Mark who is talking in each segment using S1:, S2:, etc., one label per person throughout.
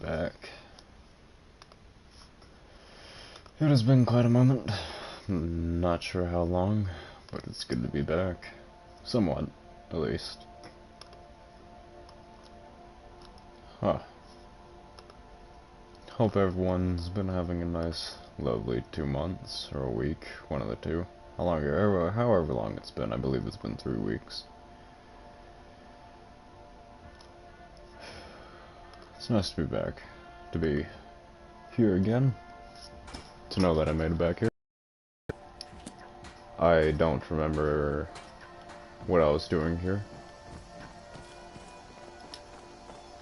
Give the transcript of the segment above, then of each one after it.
S1: back. It has been quite a moment. Not sure how long, but it's good to be back. Somewhat, at least. Huh. Hope everyone's been having a nice, lovely 2 months, or a week, one of the two. However long it's been, I believe it's been 3 weeks. It's nice to be back. To be here again. To know that I made it back here. I don't remember what I was doing here.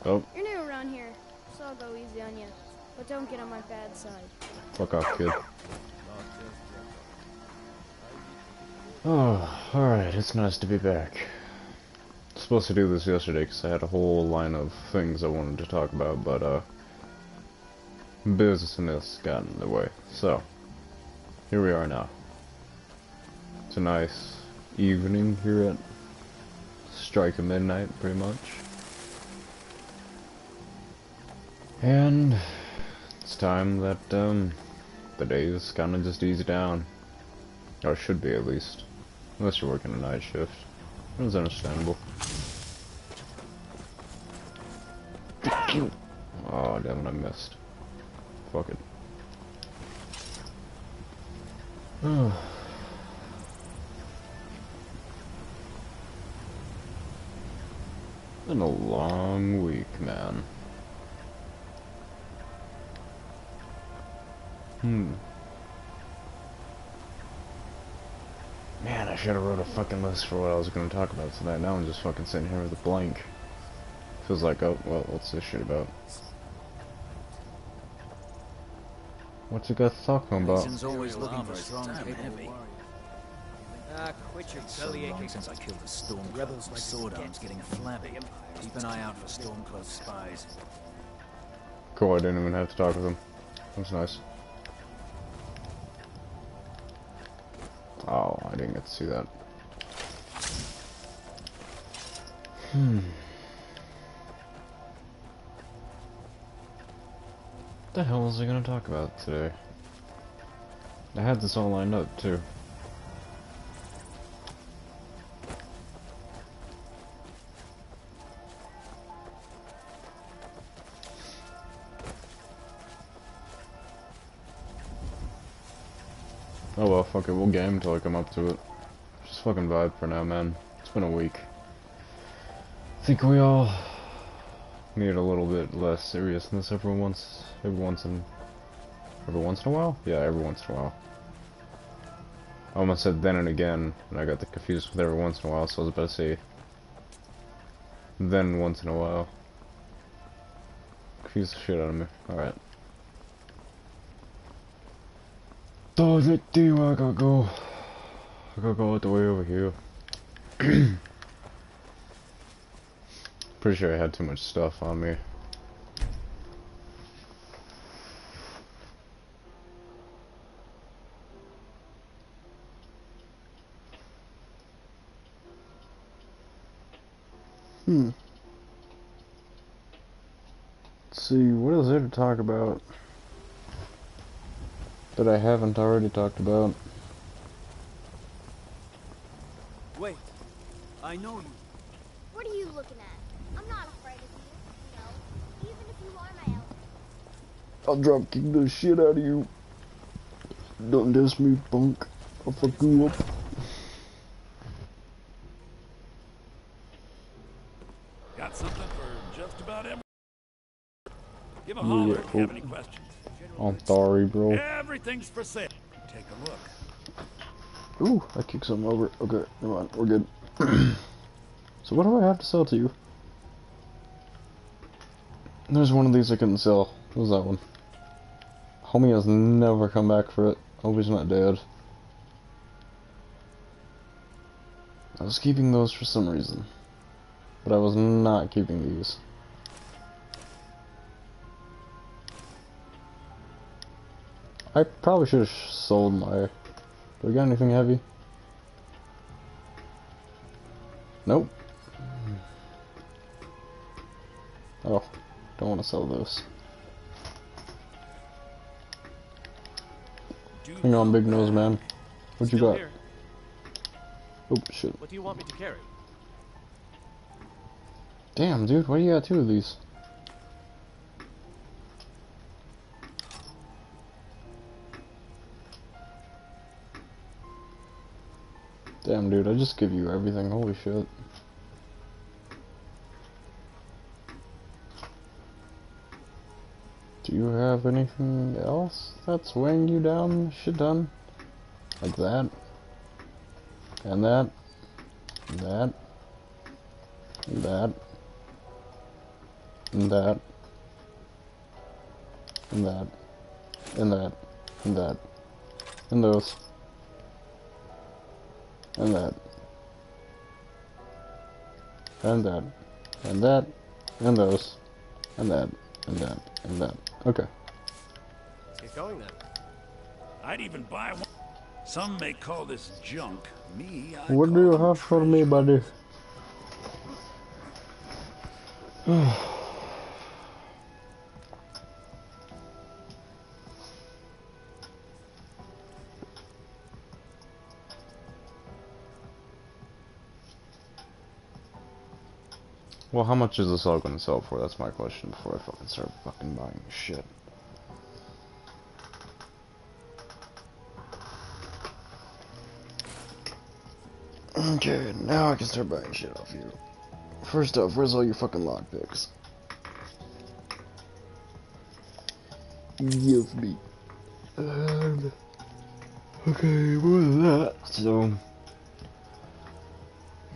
S1: Oh.
S2: You're new around here, so I'll go easy on you. But don't get on my bad side.
S1: Fuck off, kid. Oh, alright, it's nice to be back. I was supposed to do this yesterday because I had a whole line of things I wanted to talk about, but, business got in the way. So, here we are now. It's a nice evening here at strike of midnight, pretty much. And it's time that, the days kind of just ease down. Or should be, at least. Unless you're working a night shift. It's understandable. Oh, damn it, I missed. Fuck it. Been a long week, man. Man, I should have wrote a fucking list for what I was going to talk about tonight. Now I'm just fucking sitting here with a blank. Feels like, oh, well, what's this shit about? What's it got to talk about?
S3: Always looking for a strong, capable
S4: Quit your
S3: so long since I killed the Stormcloak.
S4: Rebels like
S3: Sword
S4: to
S3: arm's
S4: get
S3: getting flabby. Keep an eye out for Stormcloak spies.
S1: Cool, I didn't even have to talk with him. That's nice. Oh, I didn't get to see that. What the hell was I gonna talk about today? I had this all lined up, too. Oh well, fuck it, we'll game until I come up to it. Just fucking vibe for now, man. It's been a week. I think we all need a little bit less seriousness every once in a while? Yeah, every once in a while. I almost said then and again, and I got confused with every once in a while, so I was about to say then once in a while. Confused the shit out of me. Alright. I gotta go. I gotta go all the way over here. Pretty sure I had too much stuff on me. Let's see, what is there to talk about that I haven't already talked about?
S4: Wait, I know you.
S2: What are you looking at? I'm not afraid of you, even if you are my elder.
S1: I'll drop kick the shit out of you. Don't diss me, punk. I'll fuck you up.
S5: Got something for just about every. Give a holler if you have any questions.
S1: I'm sorry, bro.
S5: Everything's for sale. Take a look.
S1: Ooh, I kicked something over. Okay, never mind, we're good. So what do I have to sell to you? There's one of these I couldn't sell. What was that one? Homie has never come back for it. Hope he's not dead. I was keeping those for some reason. But I was not keeping these. I probably should have sold my... Do we got anything heavy? Nope. Oh, don't want to sell those.
S5: do
S1: Hang on,
S5: know
S1: big nose
S5: that.
S1: man. What you
S6: Still
S1: got?
S6: here.
S1: Oh shit.
S6: What do you want me to carry?
S1: Damn, dude, why do you got two of these? Damn, dude, I just give you everything. Holy shit. Do you have anything else that's weighing you down? Shit done. Like that. And that. And that. And that. And that. And that. And that. And that. And those. And that. And that. And that. And those. And that. And that. And that. Okay.
S6: Let's get going then.
S5: I'd even buy one. Some may call this junk. Me, I
S1: What
S5: call
S1: do you
S5: them
S1: have for me,
S5: treasure.
S1: buddy? Well, how much is this all going to sell for? That's my question before I fucking start fucking buying shit. Okay, now I can start buying shit off you. First off, where's all your fucking lockpicks? Give me. Okay, more than that. So,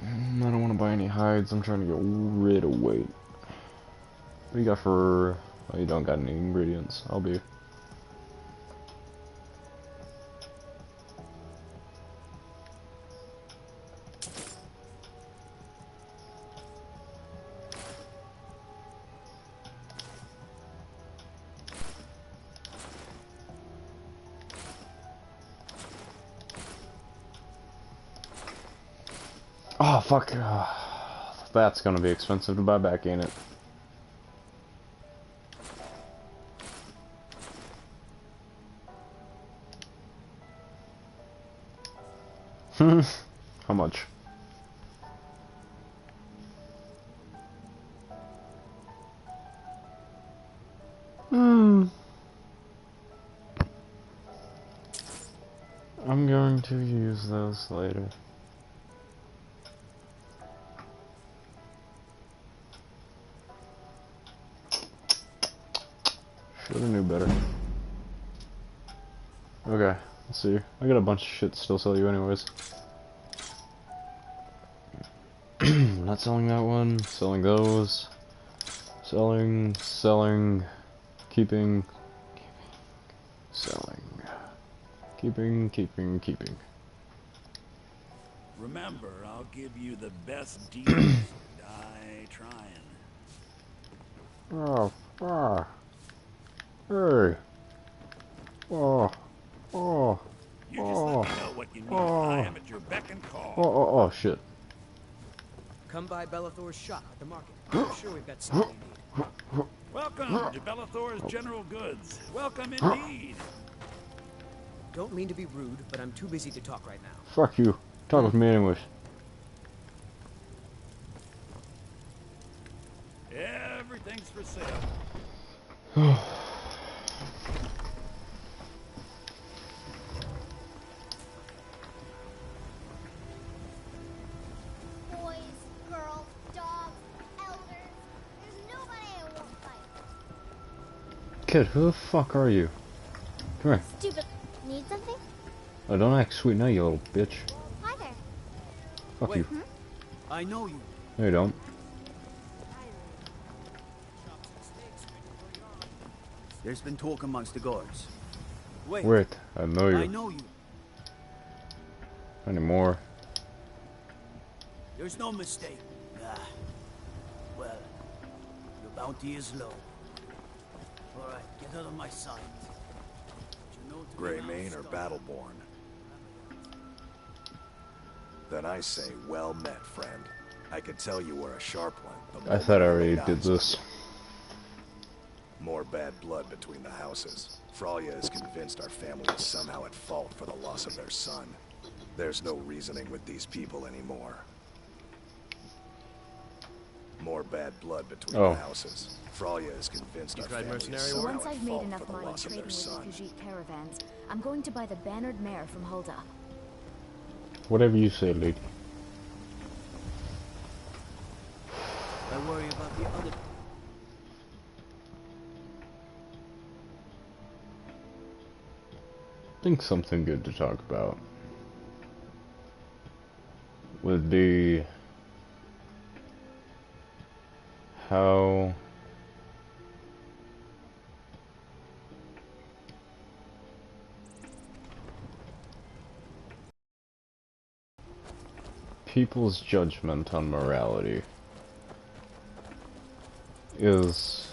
S1: I don't want to buy any hides. I'm trying to get rid of weight. What do you got for... Oh, you don't got any ingredients. I'll be... Oh, fuck. That's gonna be expensive to buy back, ain't it? How much? I'm going to use those later. Should've knew better. Okay, let's see. I got a bunch of shit to still sell you anyways. Not selling that one, selling those. Selling, keeping, selling. Keeping.
S5: Remember, I'll give you the best deals. I trying.
S1: Oh, hey.
S5: You just let me know what you need. I am at your beck and call.
S1: Oh, shit.
S4: Come by Bellathor's shop at the market. I'm sure we've got something you need.
S5: Welcome to Bellathor's General Goods. Welcome indeed.
S4: Don't mean to be rude, but I'm too busy to talk right now.
S1: Fuck you. Talk with me anyways.
S5: Everything's for sale.
S2: Boys, girls, dogs, elders. There's nobody I won't fight.
S1: Kid, who the fuck are you? Come here.
S2: Stupid. Need something?
S1: Oh, don't act sweet now, you little bitch.
S2: Hi there.
S1: Fuck
S4: Wait.
S1: you.
S4: I know you.
S1: No, you don't.
S7: There's been talk amongst the guards.
S1: Wait, I know you.
S4: I know you.
S1: Anymore.
S7: There's no mistake. Well, your bounty is low. Alright, get out of my sight. You know to
S8: Grey
S7: be
S8: Mane or
S7: outside.
S8: Battleborn? Then I say, well met, friend. I could tell you were a sharp one. the
S1: I thought I
S8: moment
S1: already
S8: laid
S1: did
S8: eyes on
S1: this.
S8: you. More More bad blood between the houses. Fralia is convinced our family is somehow at fault for the loss of their son. There's no reasoning with these people anymore. More bad blood between the houses. Fralia is convinced our family is somehow
S9: Once I've
S8: at
S9: made
S8: fault
S9: enough
S8: for the
S9: money
S8: loss of
S9: trading
S8: their
S9: with
S8: son.
S9: the Khajiit caravans, I'm going to buy the bannered mare from Hulda.
S1: Whatever you say, lady.
S4: I worry about the other.
S1: I think something good to talk about would be how people's judgment on morality is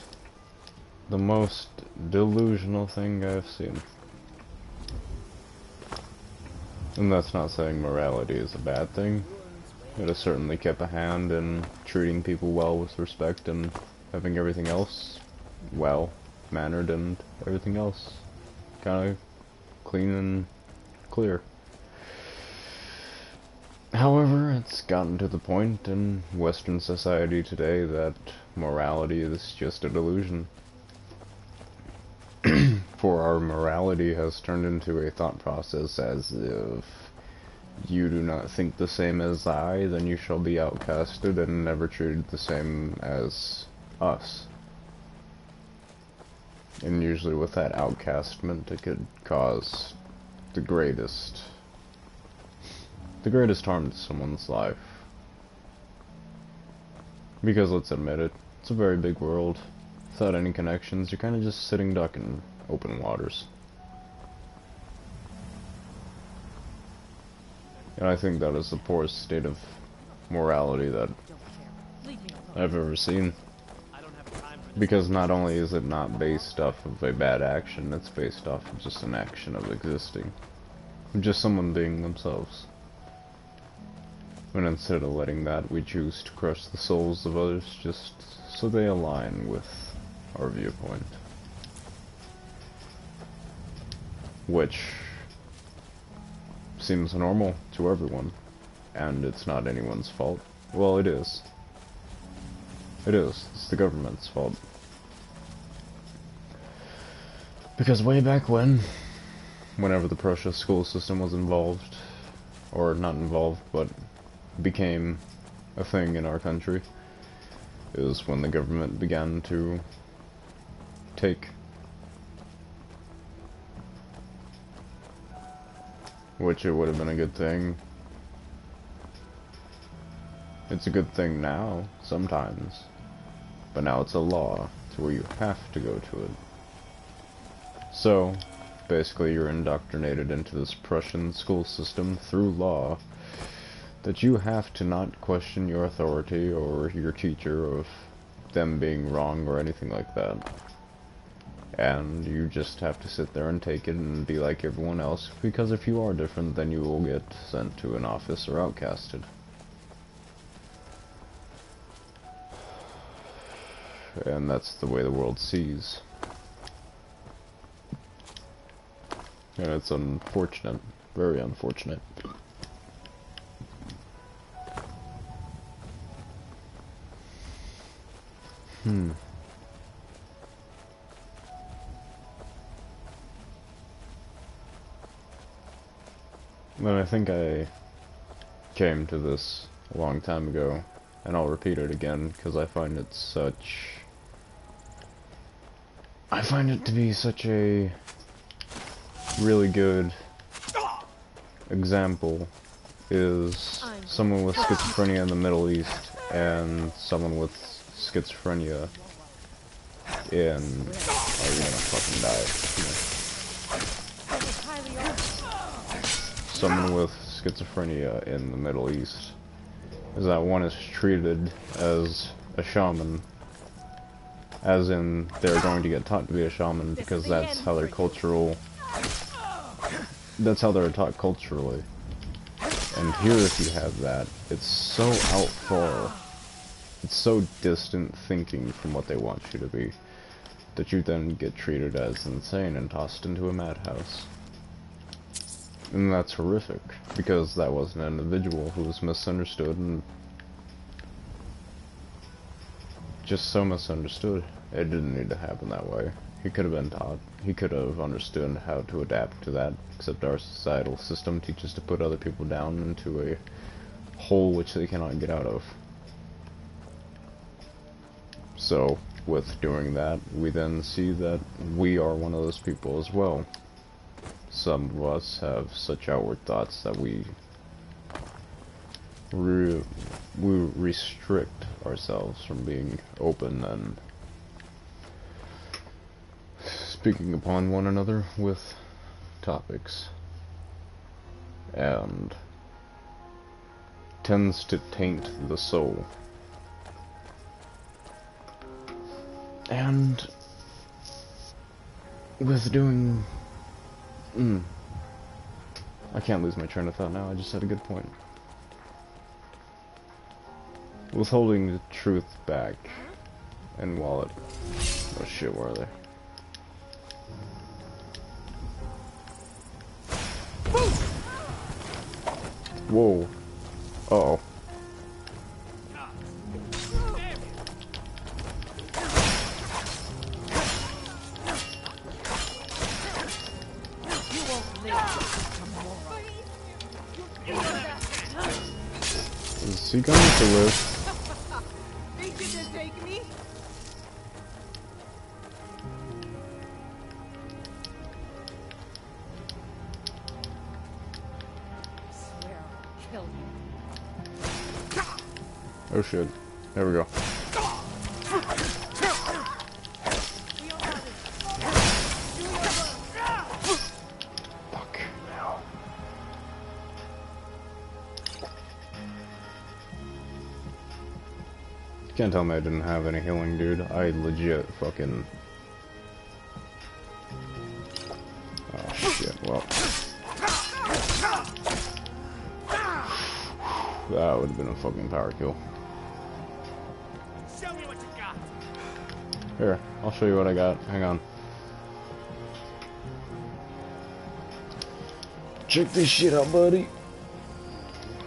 S1: the most delusional thing I've seen. And that's not saying morality is a bad thing. It has certainly kept a hand in treating people well with respect and having everything else well mannered and everything else kind of clean and clear. However, it's gotten to the point in Western society today that morality is just a delusion. For our morality has turned into a thought process as if you do not think the same as I, then you shall be outcasted and never treated the same as us. And usually with that outcastment, it could cause the greatest harm to someone's life. Because let's admit it, it's a very big world. Without any connections, you're kind of just sitting duck in open waters. And I think that is the poorest state of morality that I've ever seen. Because not only is it not based off of a bad action, it's based off of just an action of existing. Just someone being themselves. And instead of letting that, we choose to crush the souls of others just so they align with our viewpoint. Which seems normal to everyone, and it's not anyone's fault. Well, it is. It is. It's the government's fault. Because way back when, whenever the Prussia school system was involved, or not involved, but became a thing in our country, is when the government began to take. Which it would have been a good thing. It's a good thing now, sometimes. But now it's a law, to where you have to go to it. So, basically you're indoctrinated into this Prussian school system through law, that you have to not question your authority or your teacher of them being wrong or anything like that. And you just have to sit there and take it and be like everyone else, because if you are different, then you will get sent to an office or outcasted. And that's the way the world sees. And it's unfortunate, very unfortunate. But I think I came to this a long time ago, and I'll repeat it again, because I find it to be such a really good example, is someone with schizophrenia in the Middle East, and someone with schizophrenia in... Oh, you're gonna fucking die. Someone with schizophrenia in the Middle East is that one is treated as a shaman, as in they're going to get taught to be a shaman because that's how they're taught culturally. And here, if you have that, it's so out far, it's so distant thinking from what they want you to be. that you then get treated as insane and tossed into a madhouse. And that's horrific, because that was an individual who was misunderstood and just so misunderstood. It didn't need to happen that way. He could have been taught. He could have understood how to adapt to that, except our societal system teaches to put other people down into a hole which they cannot get out of. So, with doing that, we then see that we are one of those people as well. Some of us have such outward thoughts that we restrict ourselves from being open and speaking upon one another with topics, and tends to taint the soul. And with doing I can't lose my train of thought now, I just had a good point. Withholding the truth back and wallet. Oh shit, where are they? Whoa. Uh-oh. Is he going to live?
S10: Think you can take me? I swear I'll kill you.
S1: Oh shit. There we go. Fuck. Now. You can't tell me I didn't have any healing, dude. I legit fucking... Oh shit, well... That would have been a fucking power kill.
S10: Show me what you got.
S1: Here, I'll show you what I got. Hang on. Check this shit out, buddy.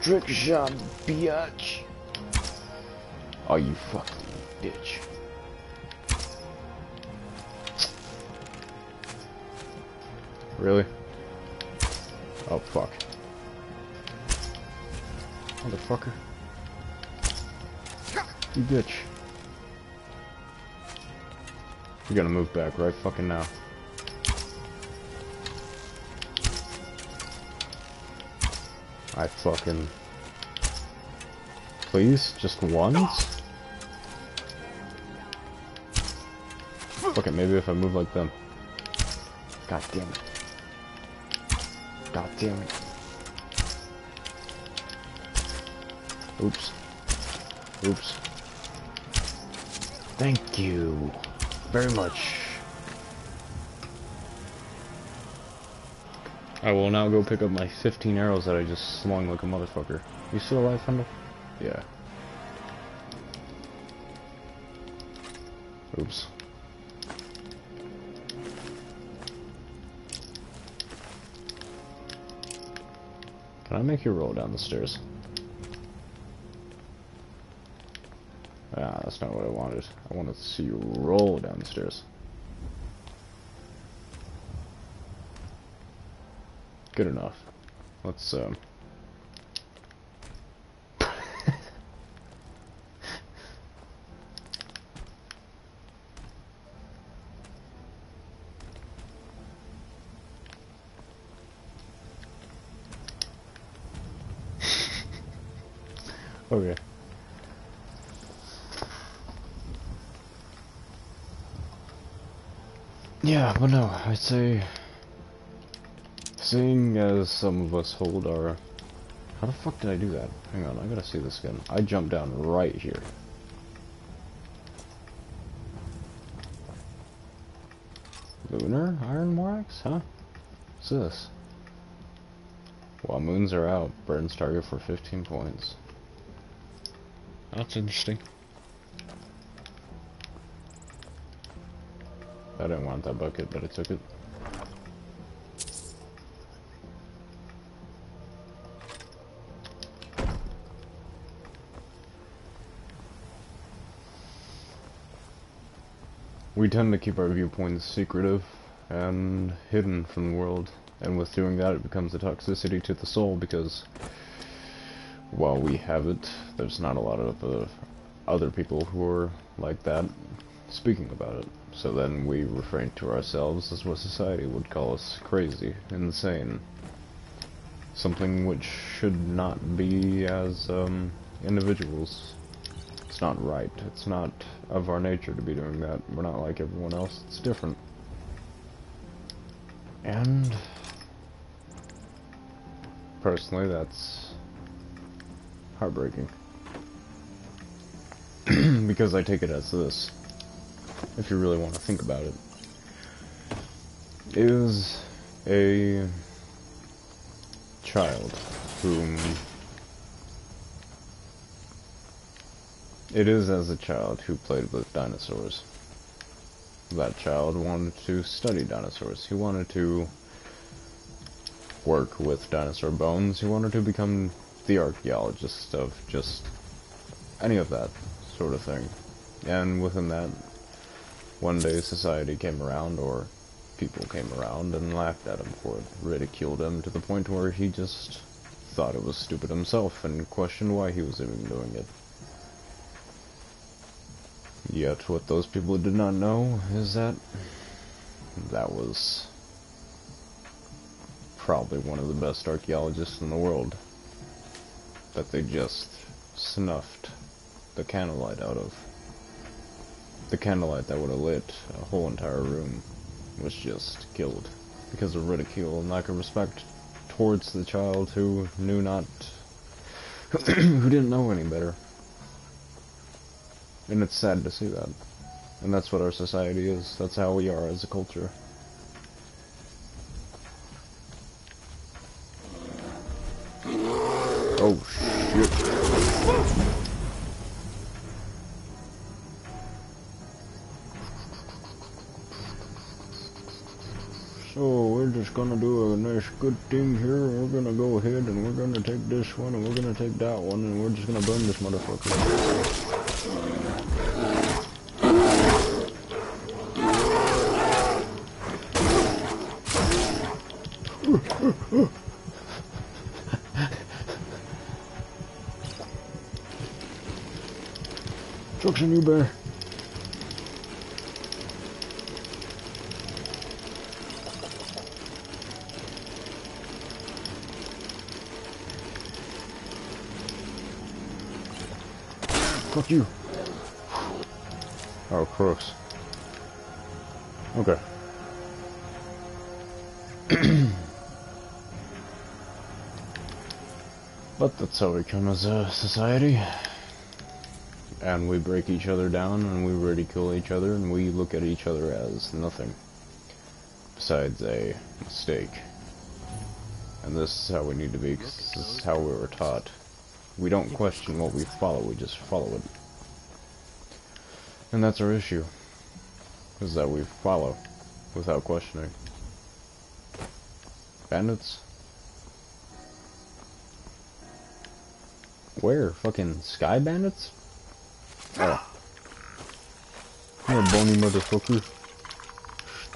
S1: Trick shot, biatch. Oh, you fucking bitch. Really? Oh, fuck. Motherfucker. You bitch. You're gonna move back right fucking now. I fucking... Please? Just once? Fuck it, maybe if I move like them. God damn it. God damn it. Oops. Oops. Thank you very much. I will now go pick up my 15 arrows that I just slung like a motherfucker. You still alive, Fender? Yeah. Oops. Can I make you roll down the stairs? Ah, that's not what I wanted. I wanted to see you roll down the stairs. Good enough. Let's, Okay. Yeah, but no, I'd say, seeing as some of us hold our... How the fuck did I do that? Hang on, I gotta see this again. I jumped down right here. Lunar Iron Morax? Huh? What's this? While moons are out, burns target for 15 points. That's interesting. I didn't want that bucket, but I took it. We tend to keep our viewpoints secretive and hidden from the world, and with doing that it becomes a toxicity to the soul, because while we have it, there's not a lot of other people who are like that speaking about it. So then we refrain to ourselves as what society would call us crazy, insane. Something which should not be as individuals. It's not right. It's not of our nature to be doing that. We're not like everyone else. It's different. And personally, that's heartbreaking. Because I take it as this, if you really want to think about it, is a child whom it is as a child who played with dinosaurs. That child wanted to study dinosaurs. He wanted to work with dinosaur bones. He wanted to become the archaeologist of just any of that sort of thing. And within that, one day society came around, or people came around and laughed at him for it, ridiculed him to the point where he just thought it was stupid himself and questioned why he was even doing it. Yet what those people did not know is that that was probably one of the best archaeologists in the world that they just snuffed the candlelight out of. The candlelight that would have lit a whole entire room was just killed because of ridicule and lack of respect towards the child who knew not who didn't know any better. And it's sad to see that. And that's what our society is. That's how we are as a culture. Oh, shit. So, we're just gonna do a nice good thing here. We're gonna go ahead and we're gonna take this one and we're gonna take that one and we're just gonna burn this motherfucker. Joke's on you, bear. Fuck you. Oh, crooks. Okay. But that's how we come as a society. And we break each other down, and we ridicule each other, and we look at each other as nothing besides a mistake. And this is how we need to be, because this is how we were taught. We don't question what we follow, we just follow it. And that's our issue, is that we follow without questioning. Bandits? Where? Fucking sky bandits? Oh. You're a bony motherfucker.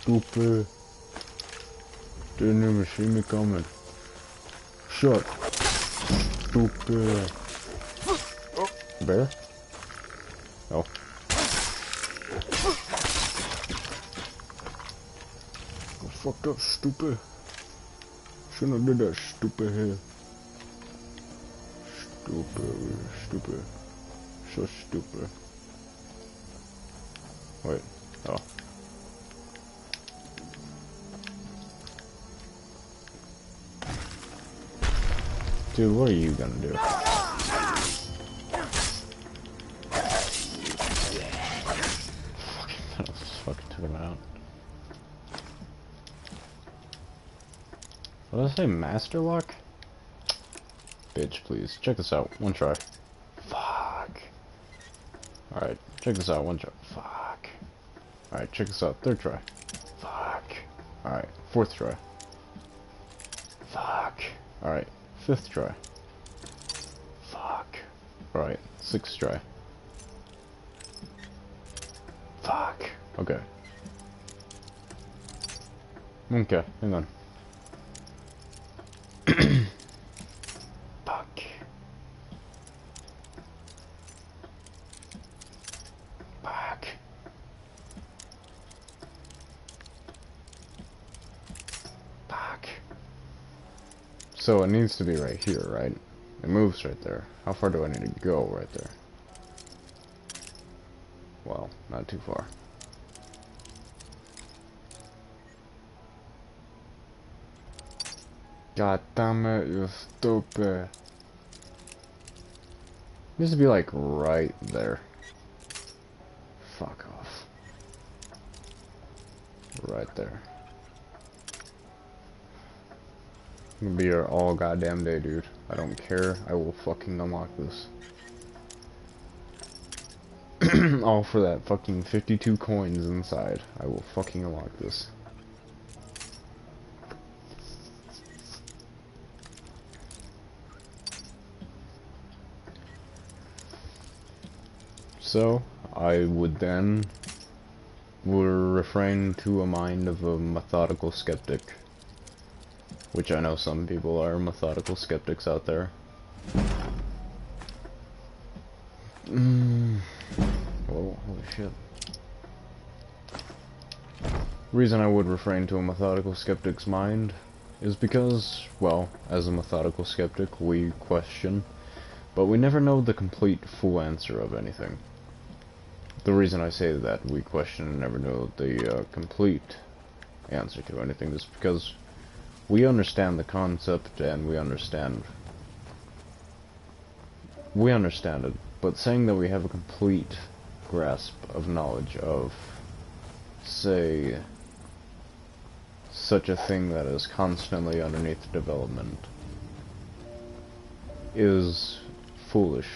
S1: Stupid. Didn't even see me coming. Shut. Stupid. Bear? Oh. Oh, fucked up, stupid. Shouldn't have did that, stupid head. Stupid, stupid. So stupid. Wait. Oh. Dude, what are you gonna do? Fucking took him out. What did I say? Master lock? Bitch, please. Check this out. One try. Fuck. Alright, check this out. One try. Fuck. Alright, check this out. Third try. Fuck. Alright, fourth try. Fuck. Alright, fifth try. Fuck. Alright, sixth try. Fuck. Okay. Okay, hang on. Fuck. Fuck. Fuck. So it needs to be right here, right? It moves right there. How far do I need to go right there? Well, not too far. God damn it, you stupid. It needs to be like right there. Fuck off. Right there. I'm gonna be here all goddamn day, dude. I don't care. I will fucking unlock this. All for that fucking 52 coins inside. I will fucking unlock this. So, I would then refrain to a mind of a methodical skeptic. Which I know some people are methodical skeptics out there. Whoa, holy shit. Reason I would refrain to a methodical skeptic's mind is because, well, as a methodical skeptic, we question, but we never know the complete, full answer of anything. The reason I say that we question and never know the complete answer to anything is because we understand the concept and we understand it, but saying that we have a complete grasp of knowledge of, say, such a thing that is constantly underneath development is foolish.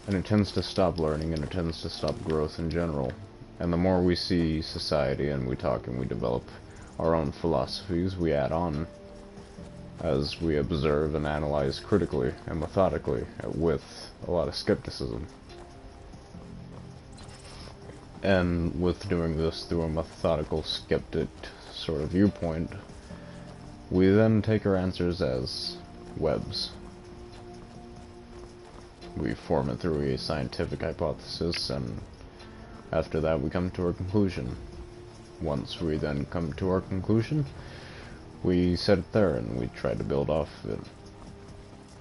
S1: And it tends to stop learning, and it tends to stop growth in general. And the more we see society and we talk and we develop our own philosophies, we add on as we observe and analyze critically and methodically with a lot of skepticism. And with doing this through a methodical skeptic sort of viewpoint, we then take our answers as webs. We form it through a scientific hypothesis, and after that we come to our conclusion. Once we then come to our conclusion, we set it there and we try to build off it.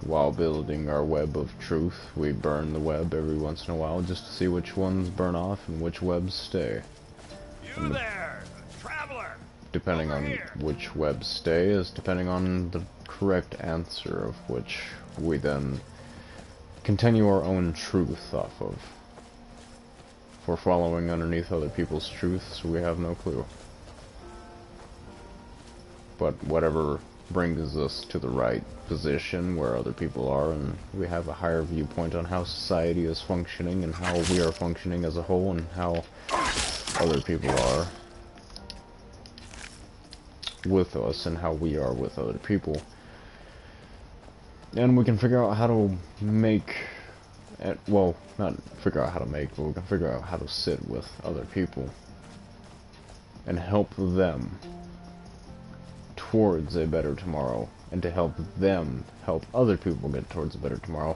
S1: While building our web of truth, we burn the web every once in a while just to see which ones burn off and which webs stay.
S5: You there, traveler!
S1: Depending on which webs stay is depending on the correct answer of which we then continue our own truth off of. If we're following underneath other people's truths, we have no clue. But whatever brings us to the right position where other people are, and we have a higher viewpoint on how society is functioning and how we are functioning as a whole and how other people are with us and how we are with other people. And we can figure out how to make, well, not figure out how to make, but we can figure out how to sit with other people and help them towards a better tomorrow, and to help them help other people get towards a better tomorrow.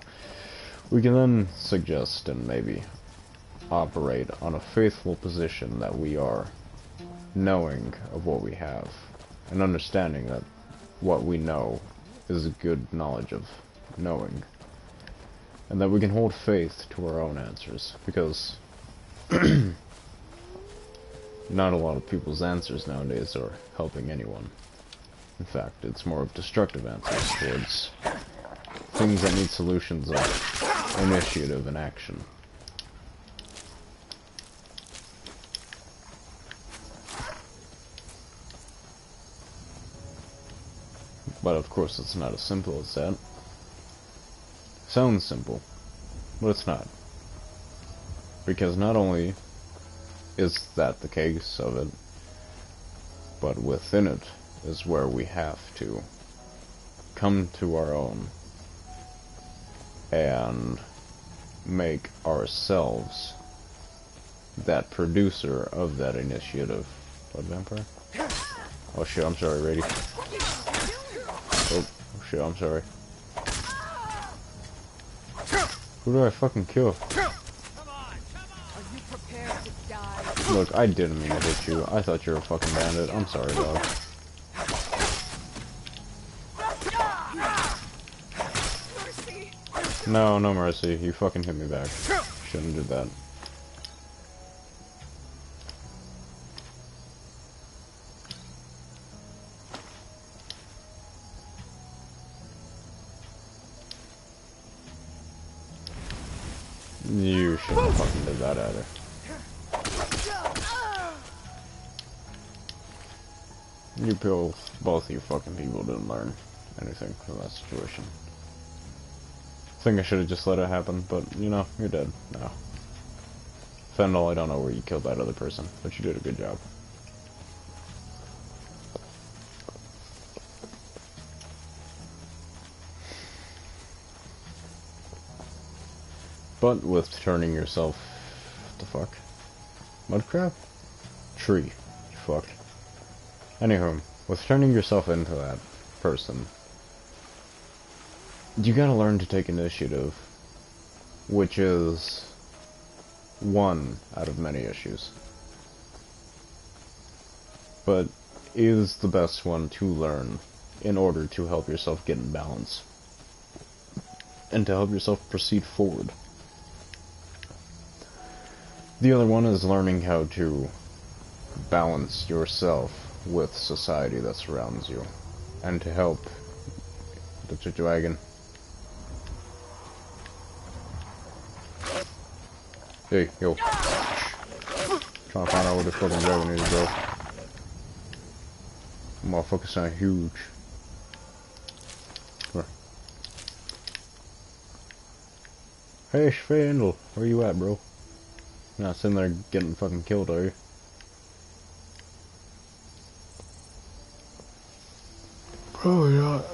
S1: We can then suggest and maybe operate on a faithful position that we are knowing of what we have, and understanding that what we know is a good knowledge of knowing, and that we can hold faith to our own answers, because not a lot of people's answers nowadays are helping anyone. In fact, it's more of destructive answers towards things that need solutions of initiative and action. But of course it's not as simple as that. Sounds simple, but it's not. Because not only is that the case of it, but within it is where we have to come to our own and make ourselves that producer of that initiative. What, vampire? Oh shit, I'm sorry, Rady. Oh shit, I'm sorry. Who do I fucking kill? Look, I didn't mean to hit you. I thought you were a fucking bandit. I'm sorry, dog. No, no mercy. You fucking hit me back. Shouldn't do that. You shouldn't have fucking did that either. Both you fucking people didn't learn anything from that situation. I think I should have just let it happen, but, you know, you're dead now. Fendel, I don't know where you killed that other person, but you did a good job. But with turning yourself... What the fuck? Mudcrab? Tree. Fuck. Anywho, with turning yourself into that person, you gotta learn to take initiative, which is one out of many issues, but is the best one to learn in order to help yourself get in balance and to help yourself proceed forward. The other one is learning how to balance yourself with society that surrounds you, and to help the dragon. Hey, yo. Trying to find out what this fucking dragon is, bro. Motherfucker sound huge. Come here. Hey, Spandel, where you at, bro? You're not sitting there getting fucking killed, are you? Probably not.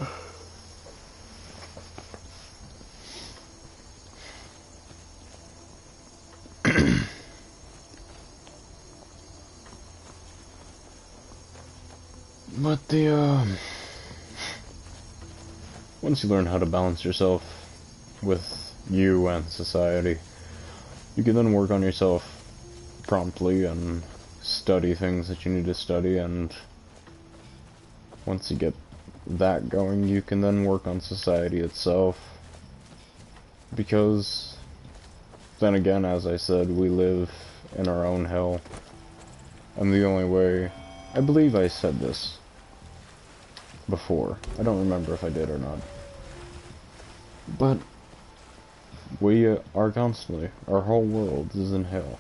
S1: But once you learn how to balance yourself with you and society, you can then work on yourself promptly and study things that you need to study, and once you get that going, you can then work on society itself, because then again, as I said, we live in our own hell, and the only way... I believe I said this before. I don't remember if I did or not. But we are constantly... Our whole world is in hell.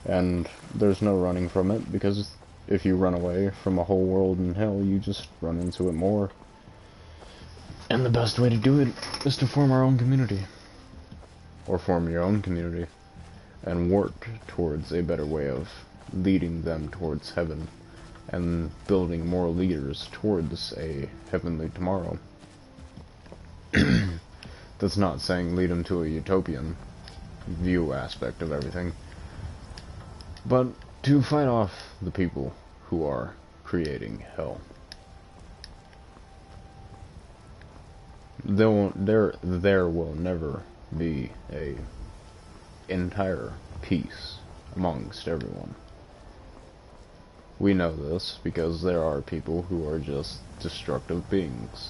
S1: And there's no running from it, because if you run away from a whole world in hell, you just run into it more. And the best way to do it is to form our own community. Or form your own community. And work towards a better way of leading them towards heaven. And building more leaders towards a heavenly tomorrow. That's not saying lead them to a utopian view aspect of everything. But to fight off the people who are creating hell. There will never be a entire peace amongst everyone. We know this because there are people who are just destructive beings.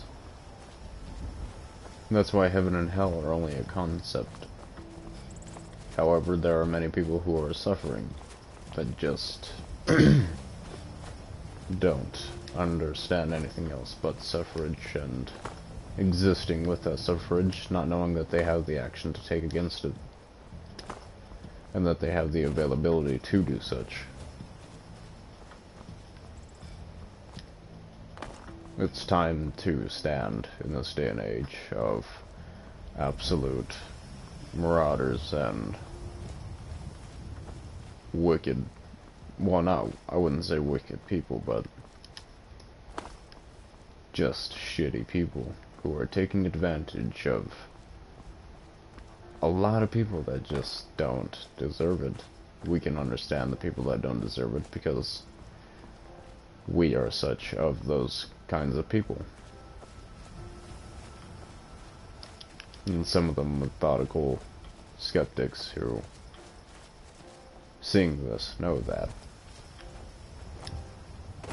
S1: That's why heaven and hell are only a concept. However, there are many people who are suffering that just don't understand anything else but suffrage and existing with that suffrage, not knowing that they have the action to take against it, and that they have the availability to do such. It's time to stand in this day and age of absolute marauders and wicked, well, not, I wouldn't say wicked people, but just shitty people who are taking advantage of a lot of people that just don't deserve it. We can understand the people that don't deserve it because we are such of those kinds of people. And some of them methodical skeptics who, seeing this, know that.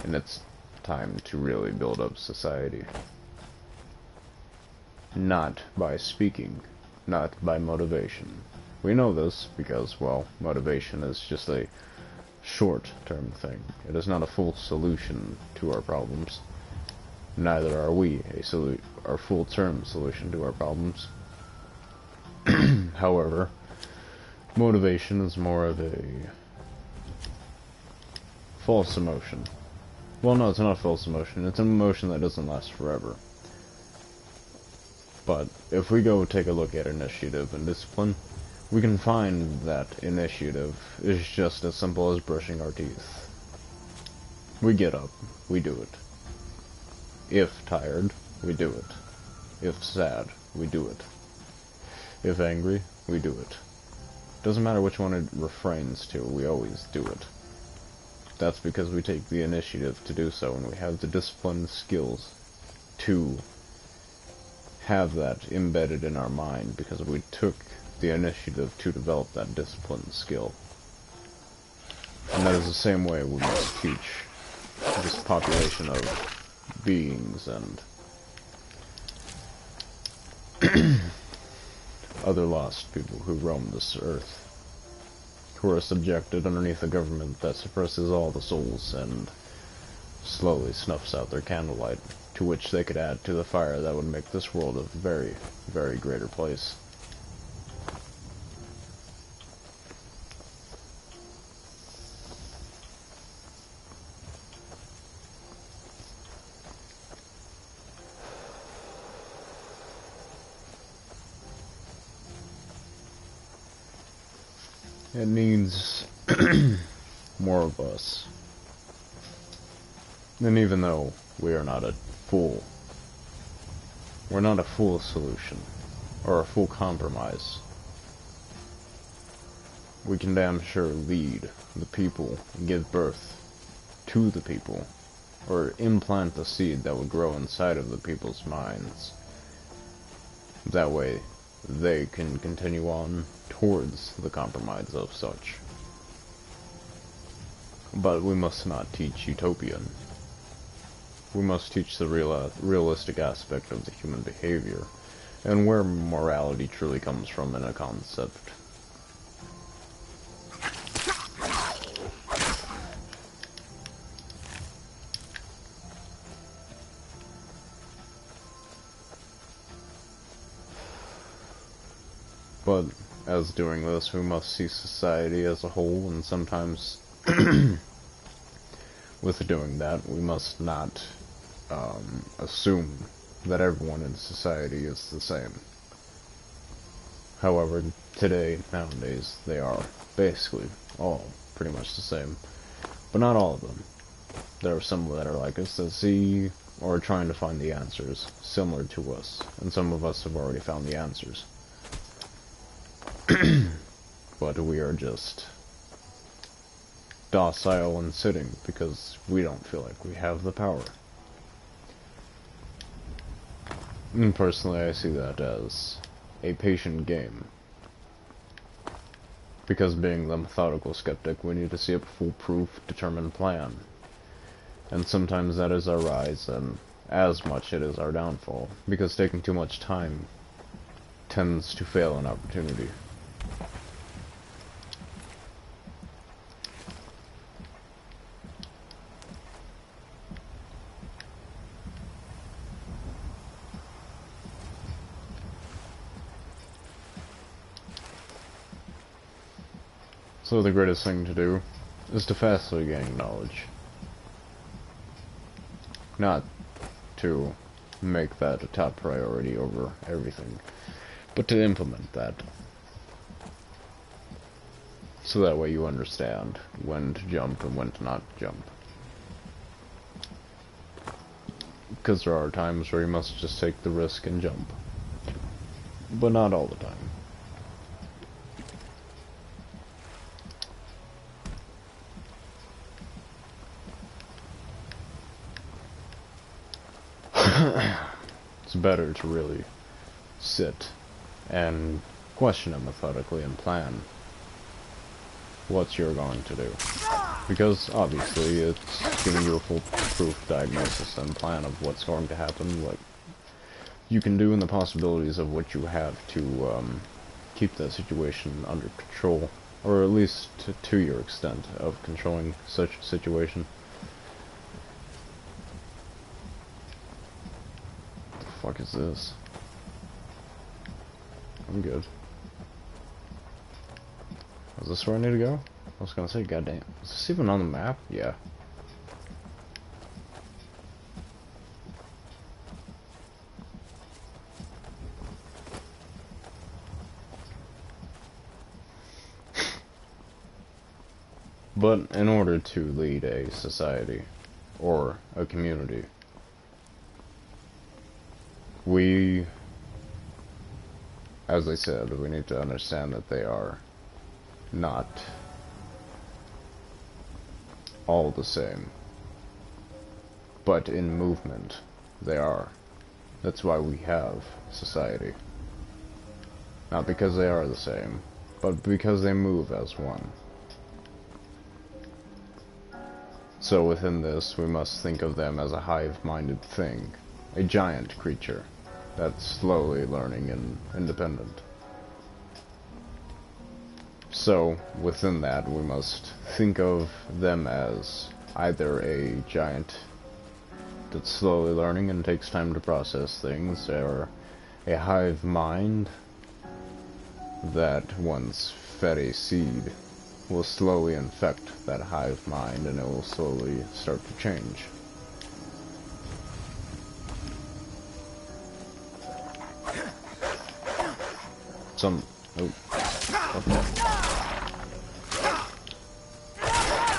S1: And it's time to really build up society. Not by speaking, not by motivation. We know this because, well, motivation is just a short-term thing. It is not a full solution to our problems. Neither are we a full-term solution to our problems. However, motivation is more of a false emotion. Well, no, it's not a false emotion. It's an emotion that doesn't last forever. But if we go take a look at initiative and discipline, we can find that initiative is just as simple as brushing our teeth. We get up, we do it. If tired, we do it. If sad, we do it. If angry, we do it. Doesn't matter which one it refrains to, we always do it. That's because we take the initiative to do so, and we have the discipline skills to have that embedded in our mind, because we took the initiative to develop that discipline skill. And that is the same way we must teach this population of beings and other lost people who roam this earth, who are subjected underneath a government that suppresses all the souls and slowly snuffs out their candlelight, to which they could add to the fire that would make this world a very, very greater place. It needs more of us. And even though we are not a full, we're not a full solution, or a full compromise, we can damn sure lead the people and give birth to the people, or implant the seed that would grow inside of the people's minds. That way, they can continue on towards the compromise of such. But we must not teach utopian. We must teach the realistic aspect of the human behavior, and where morality truly comes from in a concept. But as doing this, we must see society as a whole, and sometimes with doing that, we must not assume that everyone in society is the same. However, nowadays, they are basically all pretty much the same. But not all of them. There are some that are like us that see or are trying to find the answers similar to us, and some of us have already found the answers. But we are just docile and sitting because we don't feel like we have the power. And personally, I see that as a patient game. Because being the methodical skeptic, we need to see a foolproof, determined plan. And sometimes that is our rise, and as much it is our downfall. Because taking too much time tends to fail an opportunity. So the greatest thing to do is to fastly gain knowledge. Not to make that a top priority over everything, but to implement that. So that way you understand when to jump and when to not jump. Because there are times where you must just take the risk and jump. But not all the time. It's better to really sit and question it methodically and plan what you're going to do. Because obviously it's giving you a foolproof diagnosis and plan of what's going to happen, what you can do and the possibilities of what you have to keep that situation under control, or at least to your extent of controlling such a situation. What the fuck is this? I'm good. Is this where I need to go? I was gonna say, goddamn. Is this even on the map? Yeah. But in order to lead a society or a community, we, as I said, we need to understand that they are not all the same, but in movement they are. That's why we have society. Not because they are the same, but because they move as one. So within this, we must think of them as a hive-minded thing, a giant creature that's slowly learning and independent. So, within that, we must think of them as either a giant that's slowly learning and takes time to process things, or a hive mind that, once fed a seed, will slowly infect that hive mind and it will slowly start to change. Oh. Okay.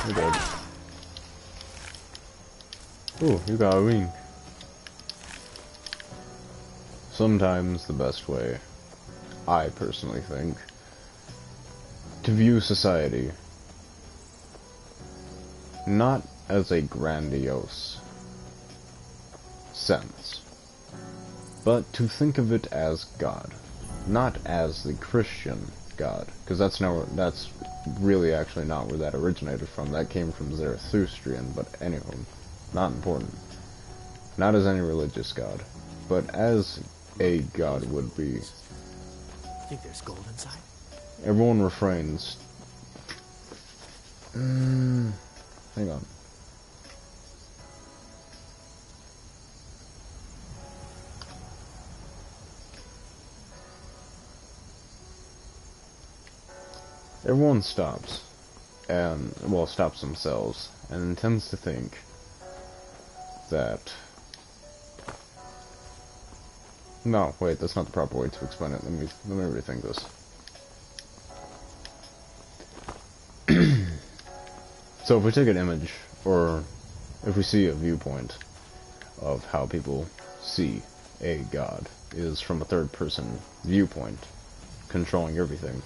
S1: You're dead. Ooh, you got a wing. Sometimes the best way, I personally think, to view society not as a grandiose sense, but to think of it as God, not as the Christian God, because that's really actually not where that originated from. That came from Zarathustrian, but anyway, not important. Not as any religious God, but as a God would be.
S7: Think there's gold inside?
S1: Everyone refrains. Hang on. Everyone stops, and, well, stops themselves, and tends to think that... No, wait, that's not the proper way to explain it. Let me rethink this. So if we take an image, or if we see a viewpoint of how people see a god, is from a third-person viewpoint, controlling everything,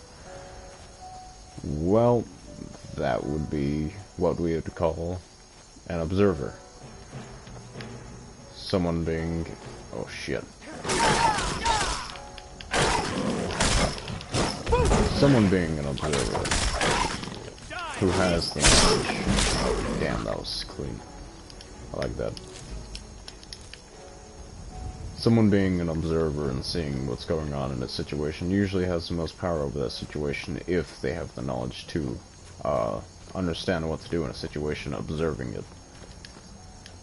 S1: well, that would be what we would call an observer. Someone being... oh shit. Someone being an observer who has the knowledge. Damn, that was clean. I like that. Someone being an observer and seeing what's going on in a situation usually has the most power over that situation if they have the knowledge to understand what to do in a situation, observing it.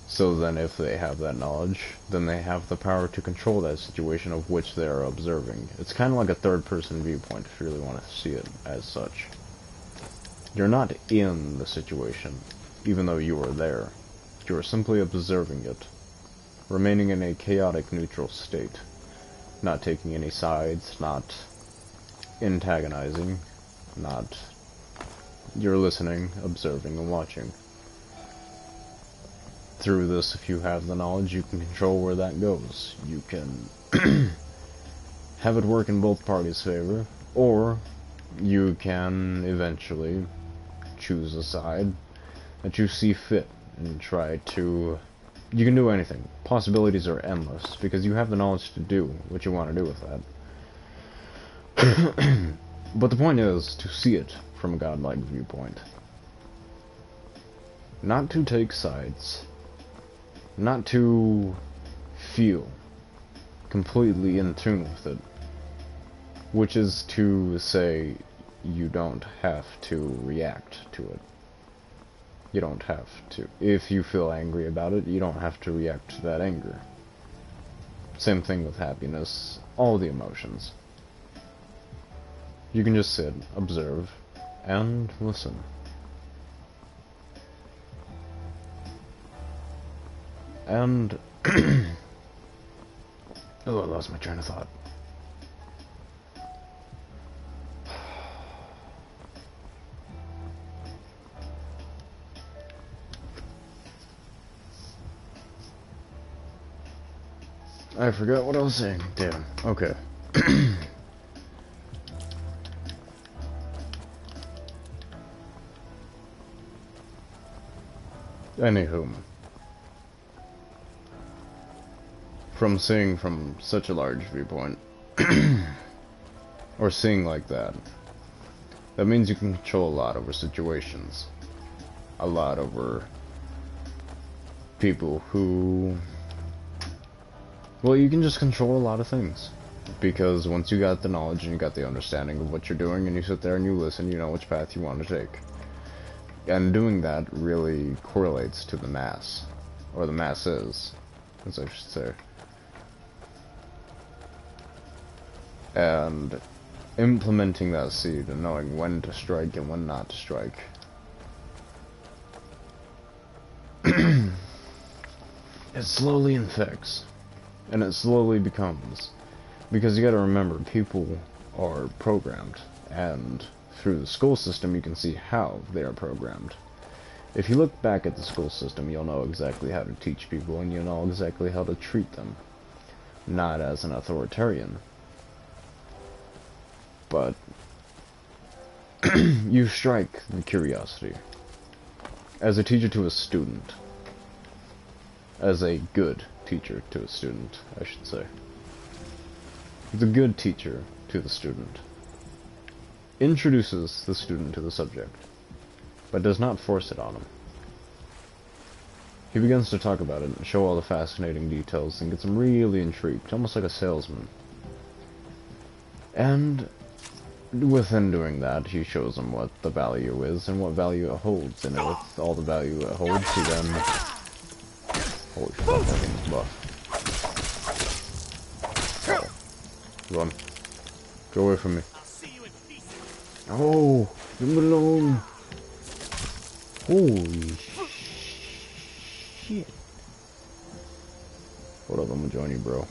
S1: So then if they have that knowledge, then they have the power to control that situation of which they are observing. It's kind of like a third-person viewpoint if you really want to see it as such. You're not in the situation, even though you are there. You are simply observing it, remaining in a chaotic neutral state, not taking any sides, not antagonizing, not you're listening, observing, and watching. Through this, if you have the knowledge, you can control where that goes. You can have it work in both parties' favor, or you can eventually choose a side that you see fit and try to... You can do anything. Possibilities are endless, because you have the knowledge to do what you want to do with that. But the point is to see it from a godlike viewpoint. Not to take sides. Not to feel completely in tune with it. Which is to say, you don't have to react to it. You don't have to. If you feel angry about it, you don't have to react to that anger. Same thing with happiness, all the emotions. You can just sit, observe, and listen. And... oh, I lost my train of thought. I forgot what I was saying. Damn. Okay. Anywho. From seeing from such a large viewpoint, or seeing like that, that means you can control a lot over situations. A lot over people who... Well, you can just control a lot of things. Because once you got the knowledge and you got the understanding of what you're doing and you sit there and you listen, you know which path you want to take. And doing that really correlates to the mass. Or the masses, as I should say. And implementing that seed and knowing when to strike and when not to strike. It slowly infects. And it slowly becomes. Because you gotta remember, people are programmed. And through the school system you can see how they are programmed. If you look back at the school system, you'll know exactly how to teach people and you'll know exactly how to treat them. Not as an authoritarian. But you strike the curiosity. As a teacher to a student. As a good teacher to a student, I should say. The good teacher to the student introduces the student to the subject, but does not force it on him. He begins to talk about it and show all the fascinating details and gets him really intrigued, almost like a salesman. And within doing that, he shows him what the value is and what value it holds, and with all the value it holds, he then... Holy fuck, that thing's buff. Run. Go away from me. Oh, leave me alone. Holy shit. Hold up, I'm gonna join you, bro.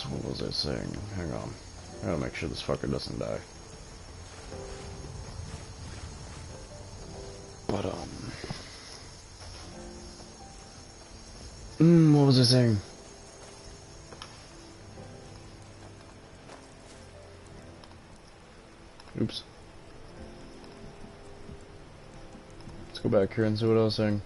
S1: What was I saying? Hang on. I gotta make sure this fucker doesn't die. But, what was I saying? Oops. Let's go back here and see what I was saying.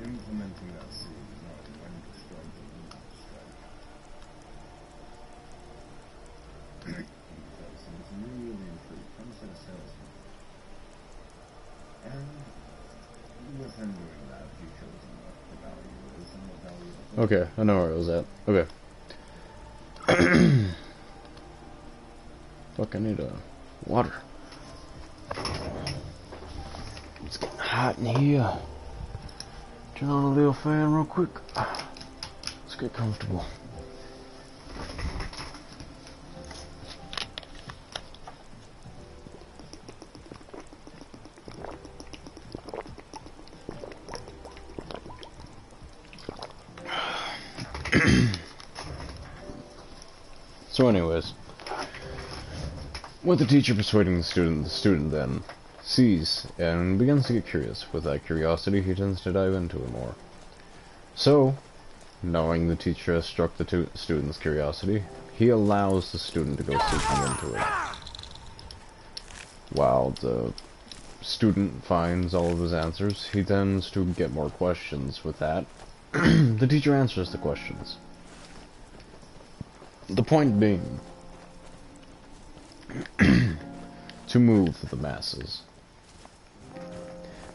S1: Implementing that seed, knowing when to strike and when not to strike. Because it's really intrigued, almost like a salesman. And with him doing that, he shows him what the value is and what value is. Okay, I know where I was at. Okay. Fuck, I need water. It's getting hot in here. Turn on a little fan real quick. Let's get comfortable. So anyways, with the teacher persuading the student then sees and begins to get curious. With that curiosity, he tends to dive into it more. So, knowing the teacher has struck the student's curiosity, he allows the student to go seeking into it. While the student finds all of his answers, he tends to get more questions. With that, the teacher answers the questions. The point being, to move the masses,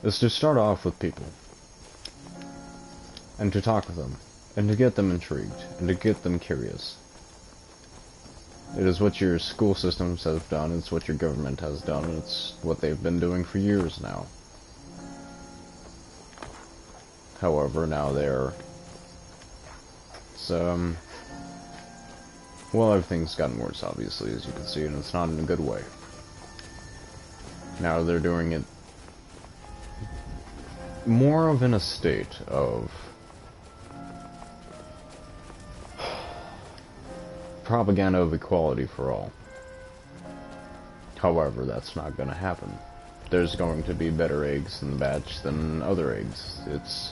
S1: is to start off with people, and to talk with them, and to get them intrigued, and to get them curious. It is what your school systems have done, it's what your government has done, and it's what they've been doing for years now. However, now well, everything's gotten worse, obviously, as you can see, and it's not in a good way. Now they're doing it more of in a state of propaganda of equality for all. However, that's not going to happen. There's going to be better eggs in the batch than other eggs. It's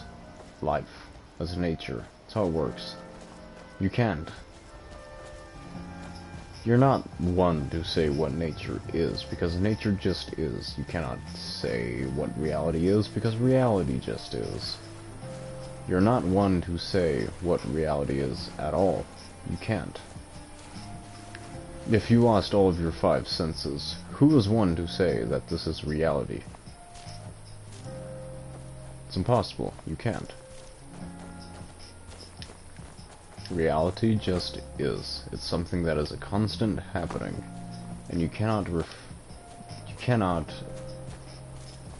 S1: life. That's nature. That's how it works. You can't. You're not one to say what nature is, because nature just is. You cannot say what reality is, because reality just is. You're not one to say what reality is at all. You can't. If you lost all of your 5 senses, who is one to say that this is reality? It's impossible. You can't. Reality just is. It's something that is a constant happening, and you cannot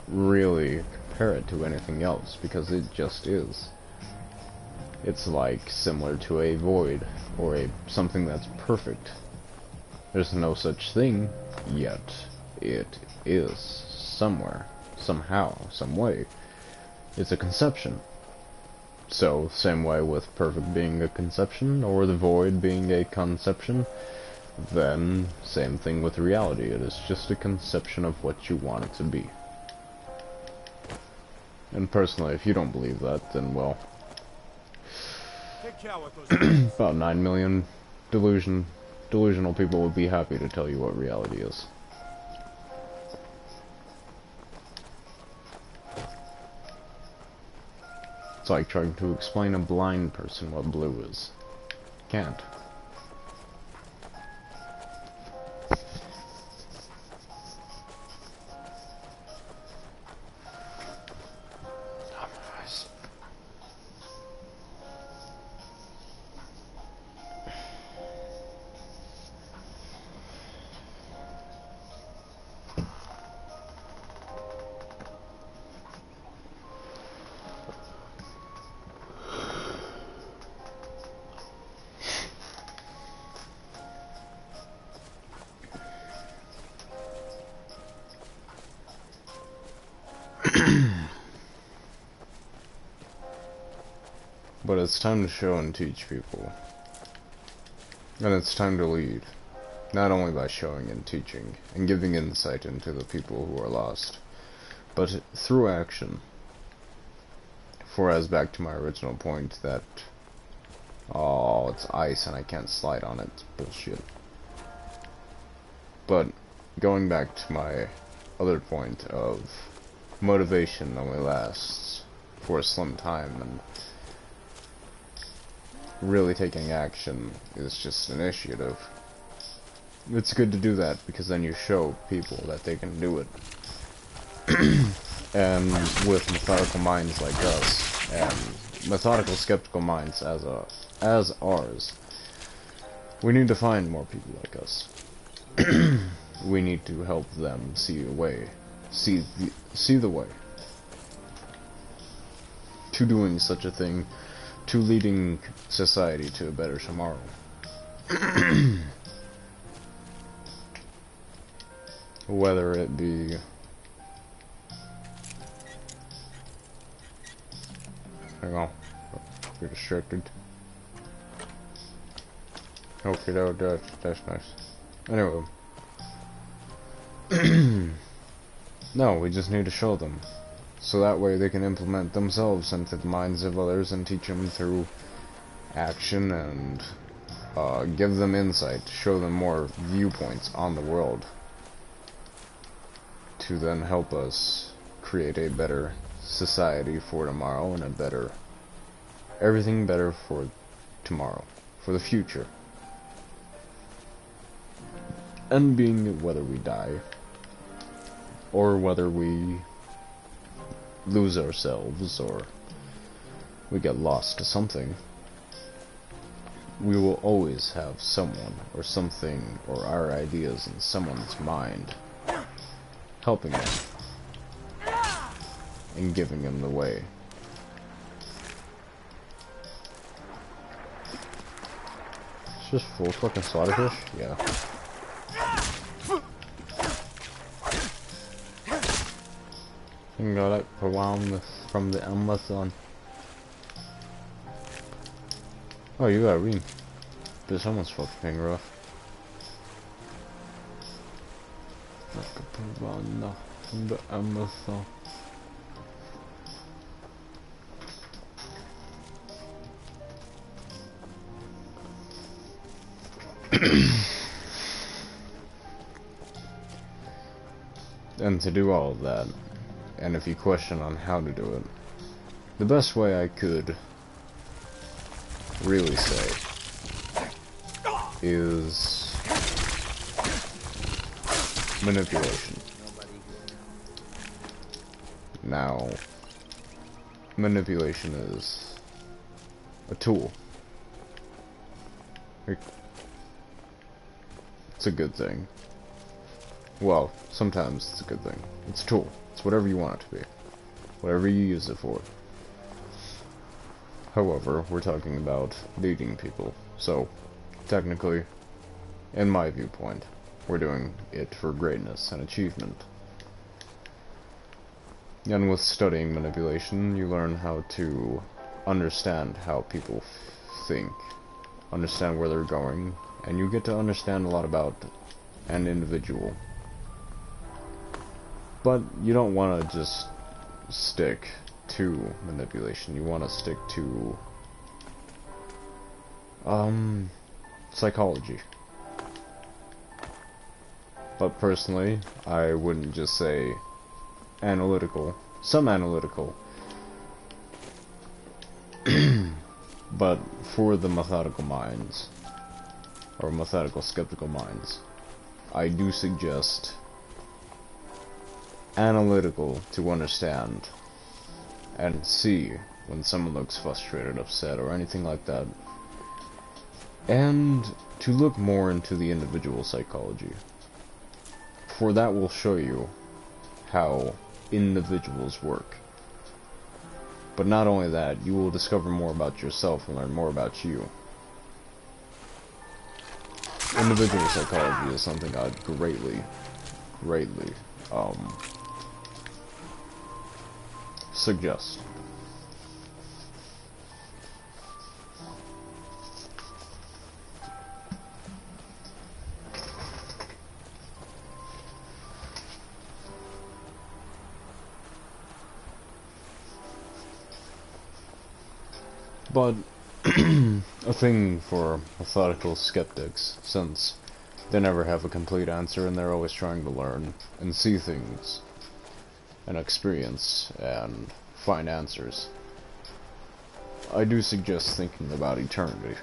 S1: really compare it to anything else, because it just is. It's like similar to a void, or something that's perfect. There's no such thing, yet it is somewhere, somehow, some way. It's a conception. So, same way with perfect being a conception, or the void being a conception, then same thing with reality. It is just a conception of what you want it to be. And personally, if you don't believe that, then well, about 9 million delusional people would be happy to tell you what reality is. It's like trying to explain a blind person what blue is. Can't. But it's time to show and teach people. And it's time to lead. Not only by showing and teaching, and giving insight into the people who are lost, but through action. For as back to my original point that, oh, it's ice and I can't slide on it, it's bullshit. But going back to my other point of motivation only lasts for a slim time, and really taking action is just initiative. It's good to do that, because then you show people that they can do it. And with methodical minds like us, and methodical skeptical minds as ours, we need to find more people like us. We need to help them see a way, see the way, to doing such a thing, to leading society to a better tomorrow. Whether it be hang on, you're distracted. Okay, that's nice. Anyway, no, we just need to show them, so that way they can implement themselves into the minds of others and teach them through action and give them insight, show them more viewpoints on the world, to then help us create a better society for tomorrow and a better, everything better for tomorrow, for the future. And being whether we die or whether we lose ourselves or we get lost to something, we will always have someone or something or our ideas in someone's mind helping them and giving them the way. It's just full fucking slaughterfish? Yeah. Got it from the Amazon. Oh, you got a ring. But someone's fucking rough. From the Amazon. And to do all of that, and if you question on how to do it, the best way I could really say is manipulation. Now, manipulation is a tool. It's a good thing. Well, sometimes it's a good thing. It's a tool. It's whatever you want it to be. Whatever you use it for. However, we're talking about leading people. So, technically, in my viewpoint, we're doing it for greatness and achievement. And with studying manipulation, you learn how to understand how people think, understand where they're going, and you get to understand a lot about an individual. But you don't want to just stick to manipulation. You want to stick to psychology. But personally, I wouldn't just say analytical. Some analytical. But for the methodical minds, or methodical skeptical minds, I do suggest analytical to understand and see when someone looks frustrated, upset, or anything like that, and to look more into the individual psychology, for that will show you how individuals work. But not only that, you will discover more about yourself and learn more about you. Individual psychology is something I'd greatly suggest. But a thing for methodical skeptics, since they never have a complete answer and they're always trying to learn and see things and experience and find answers, I do suggest thinking about eternity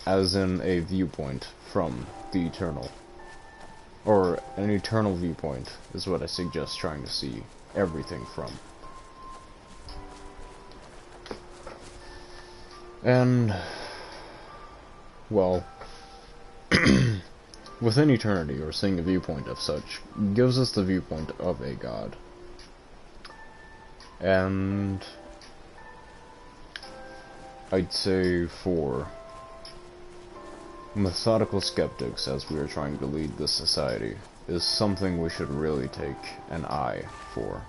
S1: as in a viewpoint from the eternal, or an eternal viewpoint is what I suggest trying to see everything from. And, well, within eternity, or seeing a viewpoint of such, gives us the viewpoint of a god. And I'd say for methodical skeptics, as we are trying to lead this society, is something we should really take an eye for.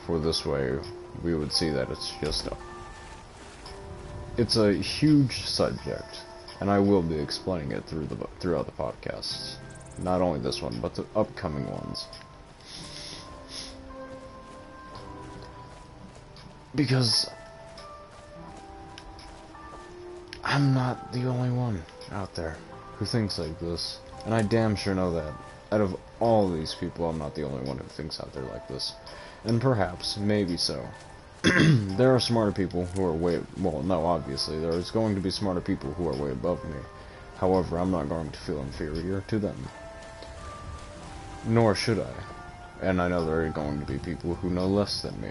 S1: For this way, we would see that it's a huge subject, and I will be explaining it throughout the podcasts. Not only this one, but the upcoming ones. Because I'm not the only one out there who thinks like this, and I damn sure know that. Out of all these people, I'm not the only one who thinks out there like this. And perhaps, maybe so. There are smarter people who are well, no, obviously, there's going to be smarter people who are way above me. However, I'm not going to feel inferior to them. Nor should I. And I know there are going to be people who know less than me.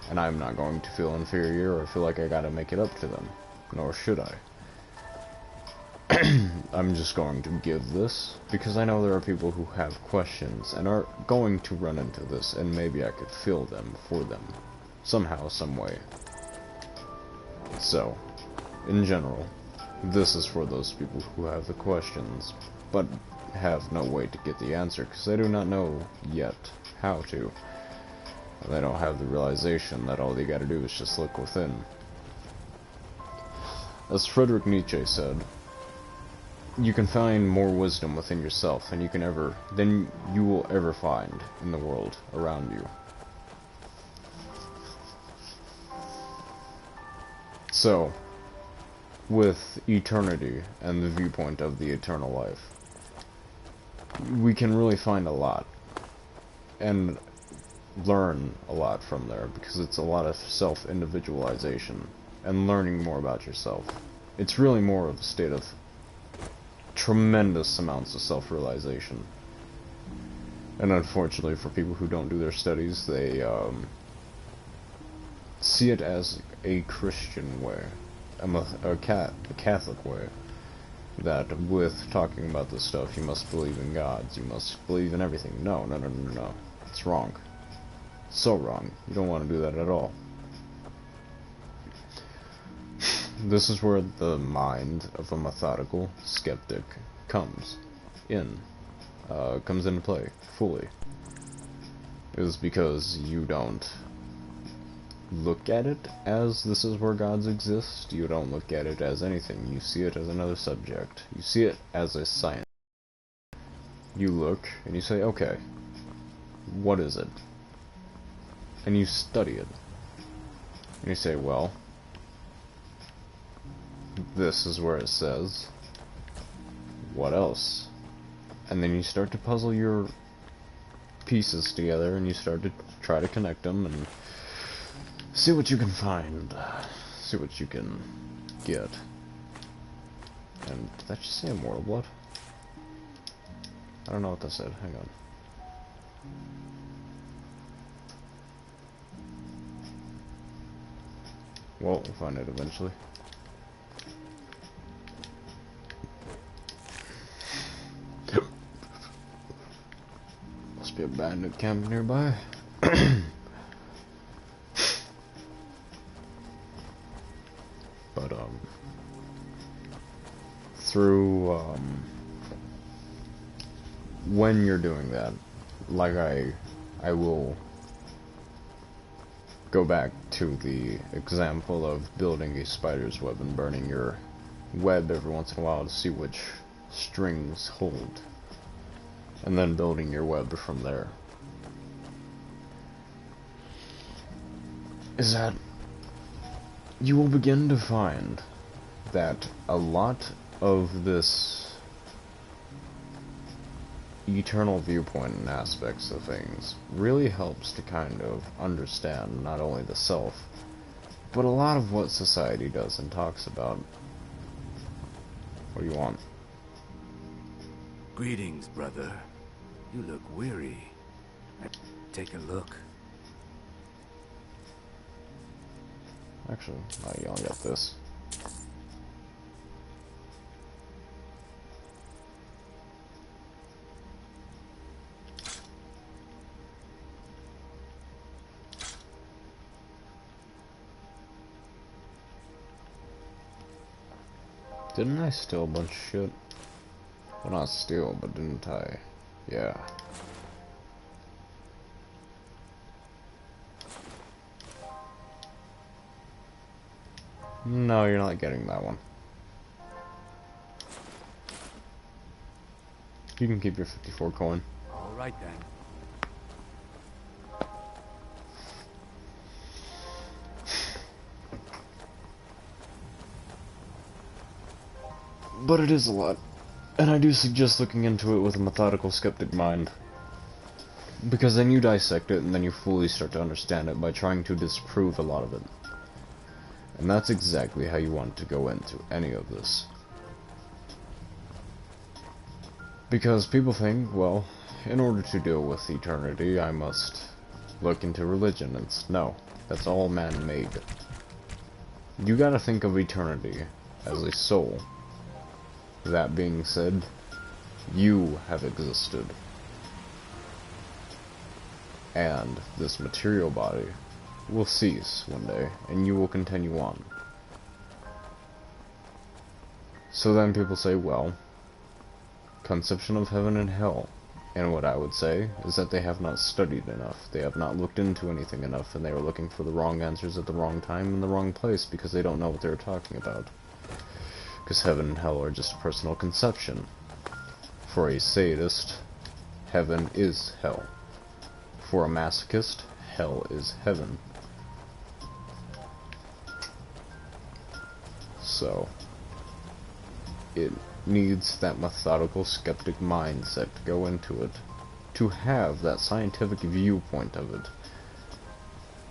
S1: And I'm not going to feel inferior or feel like I gotta make it up to them. Nor should I. I'm just going to give this, because I know there are people who have questions and are going to run into this, and maybe I could fill them for them. Somehow, some way. So, in general, this is for those people who have the questions, but have no way to get the answer, because they do not know yet how to. And they don't have the realization that all they gotta do is just look within. As Friedrich Nietzsche said, you can find more wisdom within yourself than you will ever find in the world around you. So, with eternity and the viewpoint of the eternal life, we can really find a lot and learn a lot from there, because it's a lot of self-individualization and learning more about yourself. It's really more of a state of tremendous amounts of self-realization. And unfortunately, for people who don't do their studies, they see it as a Christian way, a Catholic way, that with talking about this stuff, you must believe in gods, you must believe in everything. No, no, no, no, no. It's wrong. So wrong. You don't want to do that at all. This is where the mind of a methodical skeptic comes into play fully. It is because you don't look at it as this is where gods exist. You don't look at it as anything. You see it as another subject. You see it as a science. You look and you say, okay, what is it? And you study it. And you say, well, this is where it says, what else? And then you start to puzzle your pieces together, and you start to try to connect them, and see what you can find. See what you can get. And did that just say Immortal Blood? I don't know what that said. Hang on. Well, we'll find it eventually. Must be a bandit camp nearby. But, through, when you're doing that, like I will go back to the example of building a spider's web and burning your web every once in a while to see which strings hold, and then building your web from there, is that you will begin to find that a lot of this eternal viewpoint and aspects of things really helps to kind of understand not only the self, but a lot of what society does and talks about. What do you want?
S3: Greetings, brother. You look weary. Take a look.
S1: Actually, I'll get this. Didn't I steal a bunch of shit? Well, not steal, but didn't I? Yeah. No, you're not getting that one. You can keep your 54 coin.
S3: All right then.
S1: But it is a lot. And I do suggest looking into it with a methodical, skeptic mind. Because then you dissect it, and then you fully start to understand it by trying to disprove a lot of it. And that's exactly how you want to go into any of this. Because people think, well, in order to deal with eternity, I must look into religion. No, that's all man-made. You gotta think of eternity as a soul. That being said, you have existed. And this material body will cease one day, and you will continue on. So then people say, well, conception of heaven and hell. And what I would say is that they have not studied enough. They have not looked into anything enough, and they are looking for the wrong answers at the wrong time in the wrong place because they don't know what they're talking about. Because heaven and hell are just a personal conception. For a sadist, heaven is hell. For a masochist, hell is heaven. So, it needs that methodical skeptic mindset to go into it, to have that scientific viewpoint of it,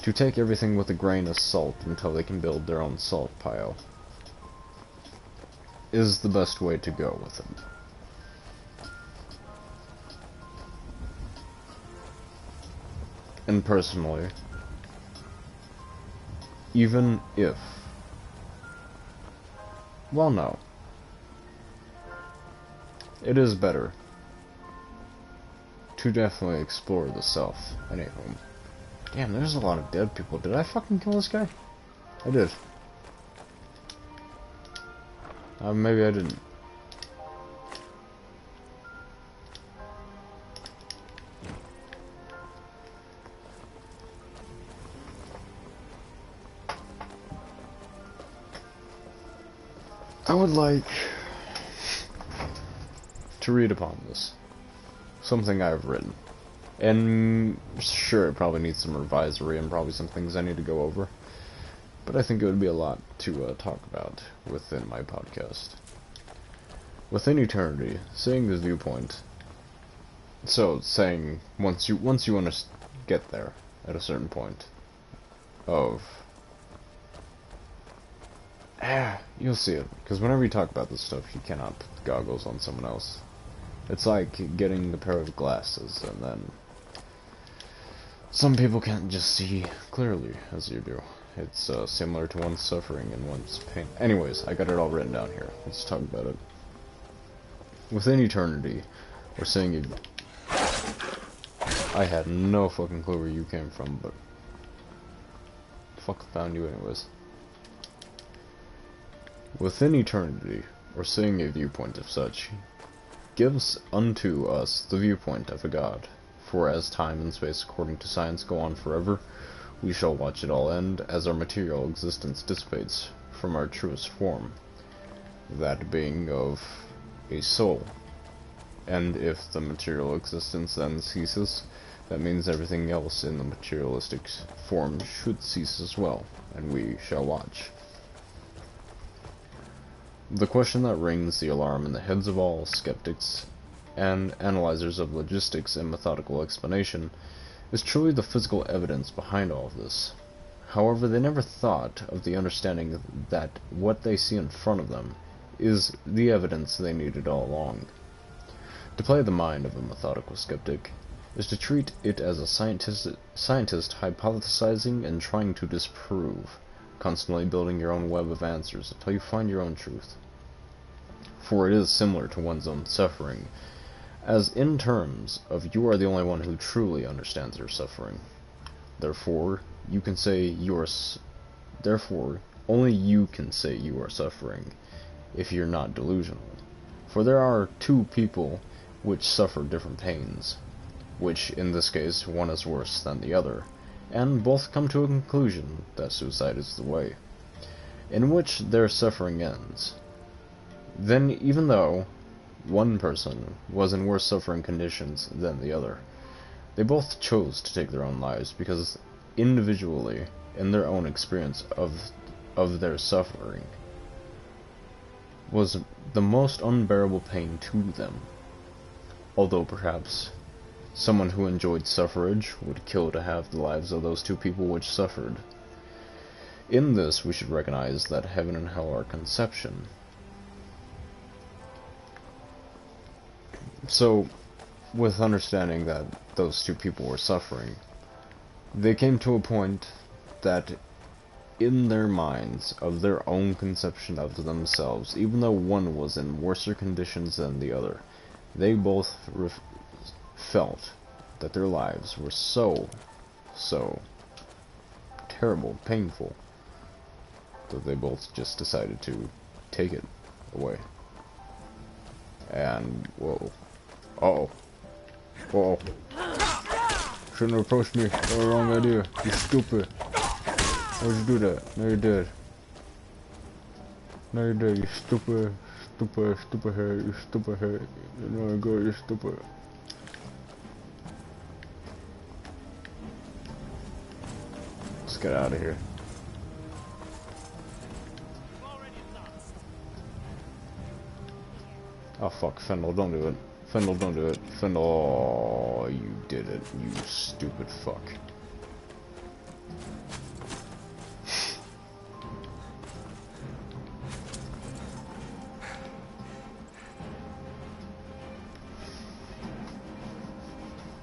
S1: to take everything with a grain of salt until they can build their own salt pile, is the best way to go with it. And personally, even if, well, no, it is better to definitely explore the self. Anywho, damn, there's a lot of dead people. Did I fucking kill this guy? I did. Maybe I didn't. I would like to read upon this. Something I've written. And sure, it probably needs some revisory and probably some things I need to go over. But I think it would be a lot to talk about within my podcast. Within eternity, seeing this viewpoint. So, saying, once you want to get there, at a certain point, of... you'll see it. Because whenever you talk about this stuff, you cannot put the goggles on someone else. It's like getting a pair of glasses, and then... some people can't just see clearly as you do. It's similar to one's suffering and one's pain. Anyways, I got it all written down here. Let's talk about it. Within eternity, we're seeing you... I had no fucking clue where you came from, but... fuck found you anyways. Within eternity, or seeing a viewpoint of such, gives unto us the viewpoint of a god. For as time and space according to science go on forever, we shall watch it all end as our material existence dissipates from our truest form, that being of a soul. And if the material existence then ceases, that means everything else in the materialistic form should cease as well, and we shall watch. The question that rings the alarm in the heads of all skeptics and analyzers of logistics and methodical explanation is truly the physical evidence behind all of this. However, they never thought of the understanding that what they see in front of them is the evidence they needed all along. To play the mind of a methodical skeptic is to treat it as a scientist hypothesizing and trying to disprove, constantly building your own web of answers until you find your own truth. For it is similar to one's own suffering, as in terms of you are the only one who truly understands your suffering. Therefore, only you can say you are suffering, if you're not delusional. For there are two people which suffer different pains, which in this case one is worse than the other, and both come to a conclusion that suicide is the way, in which their suffering ends. Then, even though one person was in worse suffering conditions than the other, they both chose to take their own lives because individually, in their own experience of their suffering, was the most unbearable pain to them. Although perhaps someone who enjoyed suffrage would kill to have the lives of those two people which suffered. In this, we should recognize that heaven and hell are conception. So, with understanding that those two people were suffering, they came to a point that in their minds, of their own conception of themselves, even though one was in worser conditions than the other, they both felt that their lives were so terrible, painful, that they both just decided to take it away. And, whoa. Uh-oh. Uh-oh. Shouldn't have approached me. That was the wrong idea. You stupid. Why'd you do that? Now you're dead. Now you're dead, you stupid head, you stupid head. You know go, you stupid. Let's get out of here. Oh fuck, Fendel, don't do it. Fendel, don't do it. Fendel, oh, you did it, you stupid fuck.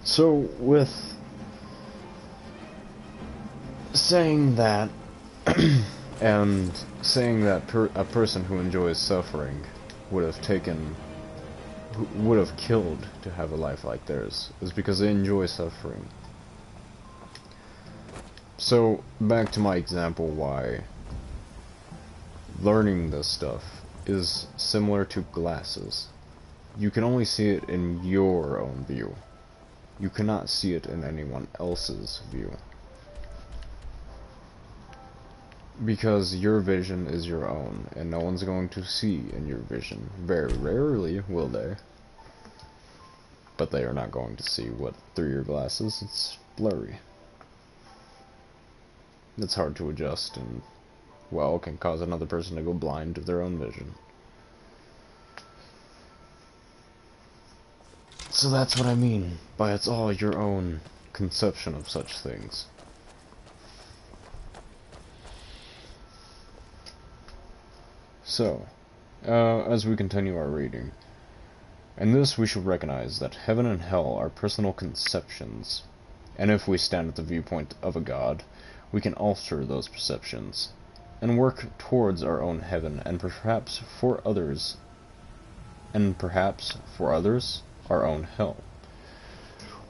S1: So, with saying that, and saying that a person who enjoys suffering would have killed to have a life like theirs, is because they enjoy suffering. So, back to my example why learning this stuff is similar to glasses. You can only see it in your own view. You cannot see it in anyone else's view. Because your vision is your own, and no one's going to see in your vision. Very rarely will they. But they are not going to see what through your glasses. It's blurry. It's hard to adjust, and, well, can cause another person to go blind to their own vision. So that's what I mean by it's all your own conception of such things. So, as we continue our reading, in this we shall recognize that heaven and hell are personal conceptions, and if we stand at the viewpoint of a god, we can alter those perceptions, and work towards our own heaven, and perhaps for others, our own hell.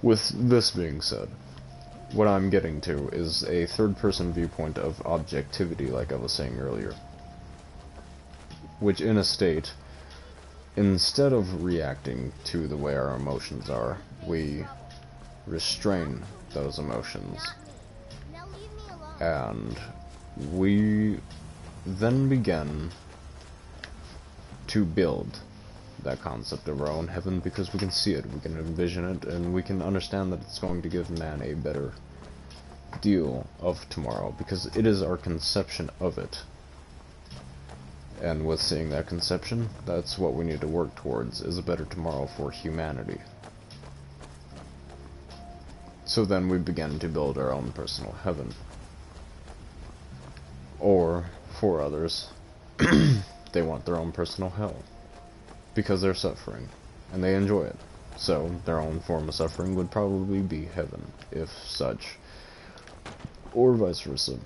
S1: With this being said, what I'm getting to is a third-person viewpoint of objectivity, like I was saying earlier, which in a state, instead of reacting to the way our emotions are, we restrain those emotions,
S2: Now leave me alone.
S1: and we then begin to build that concept of our own heaven, because we can see it, we can envision it, and we can understand that it's going to give man a better deal of tomorrow, because it is our conception of it. And with seeing that conception, that's what we need to work towards, is a better tomorrow for humanity. So then we begin to build our own personal heaven. Or, for others, they want their own personal hell. Because they're suffering, and they enjoy it. So, their own form of suffering would probably be heaven, if such. Or vice versa.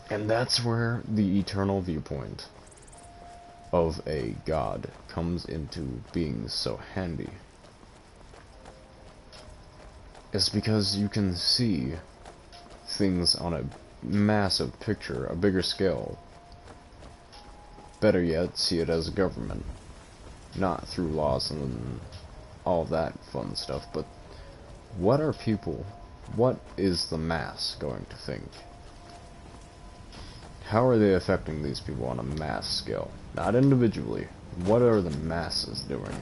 S1: And that's where the eternal viewpoint of a god comes into being so handy. It's because you can see things on a massive picture, a bigger scale, Better yet, see it as a government. Not through laws and all that fun stuff, but what are people, what is the mass going to think? How are they affecting these people on a mass scale? Not individually. What are the masses doing?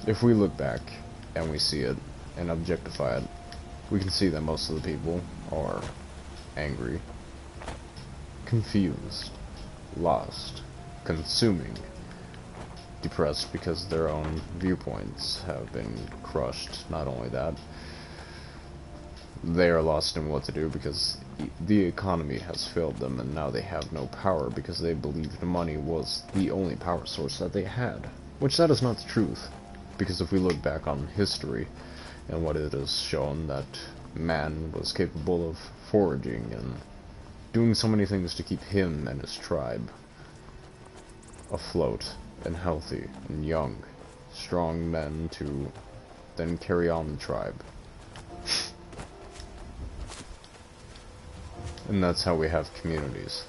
S1: If we look back and we see it and objectify it, we can see that most of the people are angry, confused, lost, consuming, depressed because their own viewpoints have been crushed. Not only that, they are lost in what to do because the economy has failed them, and now they have no power because they believed money was the only power source that they had. Which that is not the truth, because if we look back on history and what it has shown, that man was capable of foraging and doing so many things to keep him and his tribe afloat and healthy and young, strong men to then carry on the tribe. And that's how we have communities.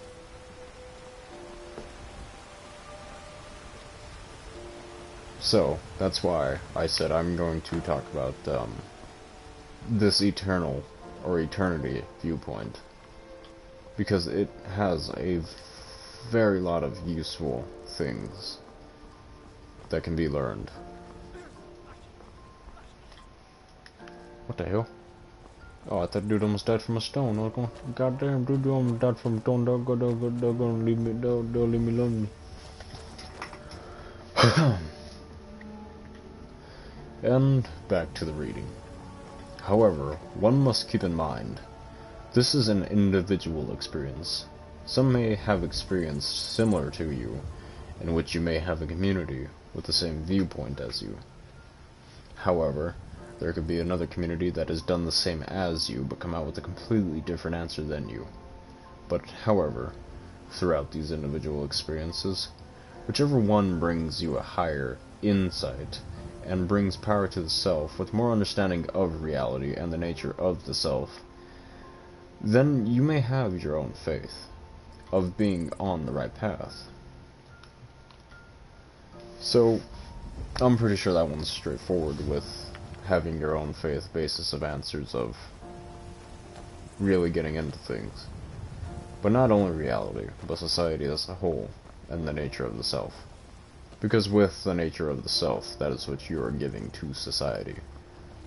S1: So, that's why I said I'm going to talk about this eternal or eternity viewpoint. Because it has a very lot of useful things that can be learned. What the hell? Oh, I thought dude almost died from a stone. Okay. Goddamn, dude almost died from a stone. Don't leave me, don't leave me alone. And back to the reading. However, one must keep in mind, this is an individual experience. Some may have experienced similar to you, in which you may have a community with the same viewpoint as you. However, there could be another community that has done the same as you, but come out with a completely different answer than you. But, however, throughout these individual experiences, whichever one brings you a higher insight, and brings power to the self, with more understanding of reality and the nature of the self, then you may have your own faith of being on the right path. So, I'm pretty sure that one's straightforward, with having your own faith basis of answers of really getting into things. But not only reality, but society as a whole, and the nature of the self. Because with the nature of the self, that is what you are giving to society.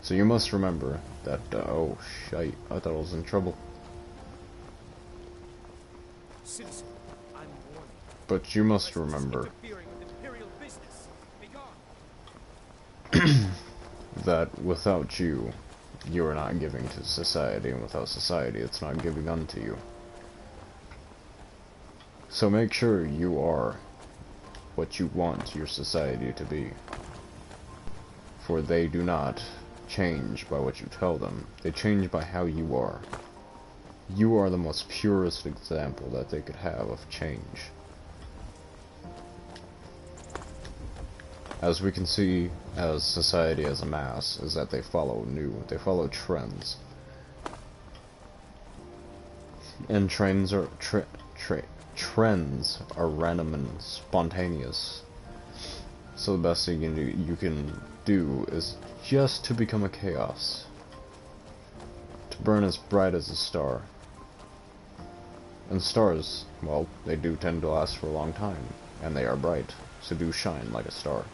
S1: So you must remember that, oh shite, I thought I was in trouble.
S4: Citizen, I'm warning.
S1: But you must remember
S4: Interfering with imperial business. Be gone.
S1: that without you, you are not giving to society, and without society, it's not giving unto you. So make sure you are what you want your society to be. For they do not change by what you tell them, they change by how you are. You are the most purest example that they could have of change. As we can see as society as a mass, is that they follow trends. And trends are trends are random and spontaneous. So the best thing you can do is just to become a chaos. To burn as bright as a star. And stars, well, they do tend to last for a long time, and they are bright, so do shine like a star.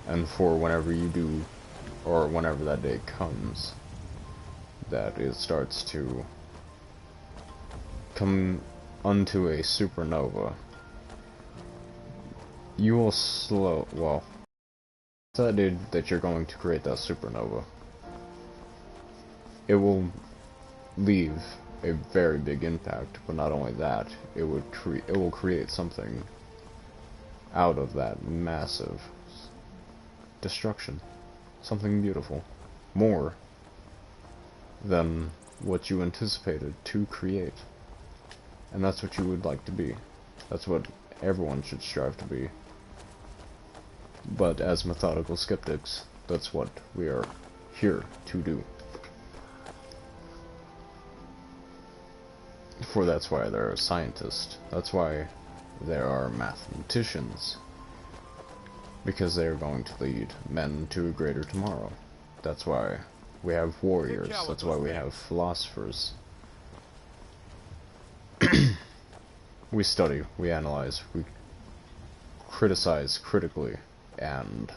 S1: And for whenever you do, or whenever that day comes, that it starts to come unto a supernova, you will well, decided that you're going to create that supernova. It will leave a very big impact, but not only that, it will create something out of that massive destruction. Something beautiful. More than what you anticipated to create. And that's what you would like to be. That's what everyone should strive to be. But as methodical skeptics, that's what we are here to do. For that's why there are scientists. That's why there are mathematicians. Because they are going to lead men to a greater tomorrow. That's why we have warriors. That's why we have philosophers. We study, we analyze, we criticize critically, and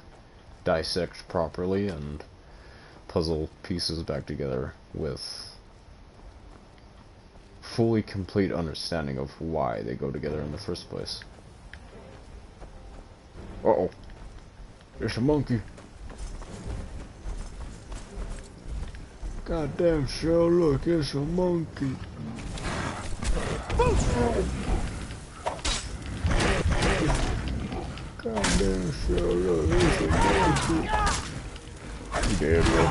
S1: dissect properly, and puzzle pieces back together with fully complete understanding of why they go together in the first place. Uh-oh. It's a monkey. Goddamn, Shell, look, it's a monkey. Goddamn, Shell, look, it's a monkey. You dead, bro.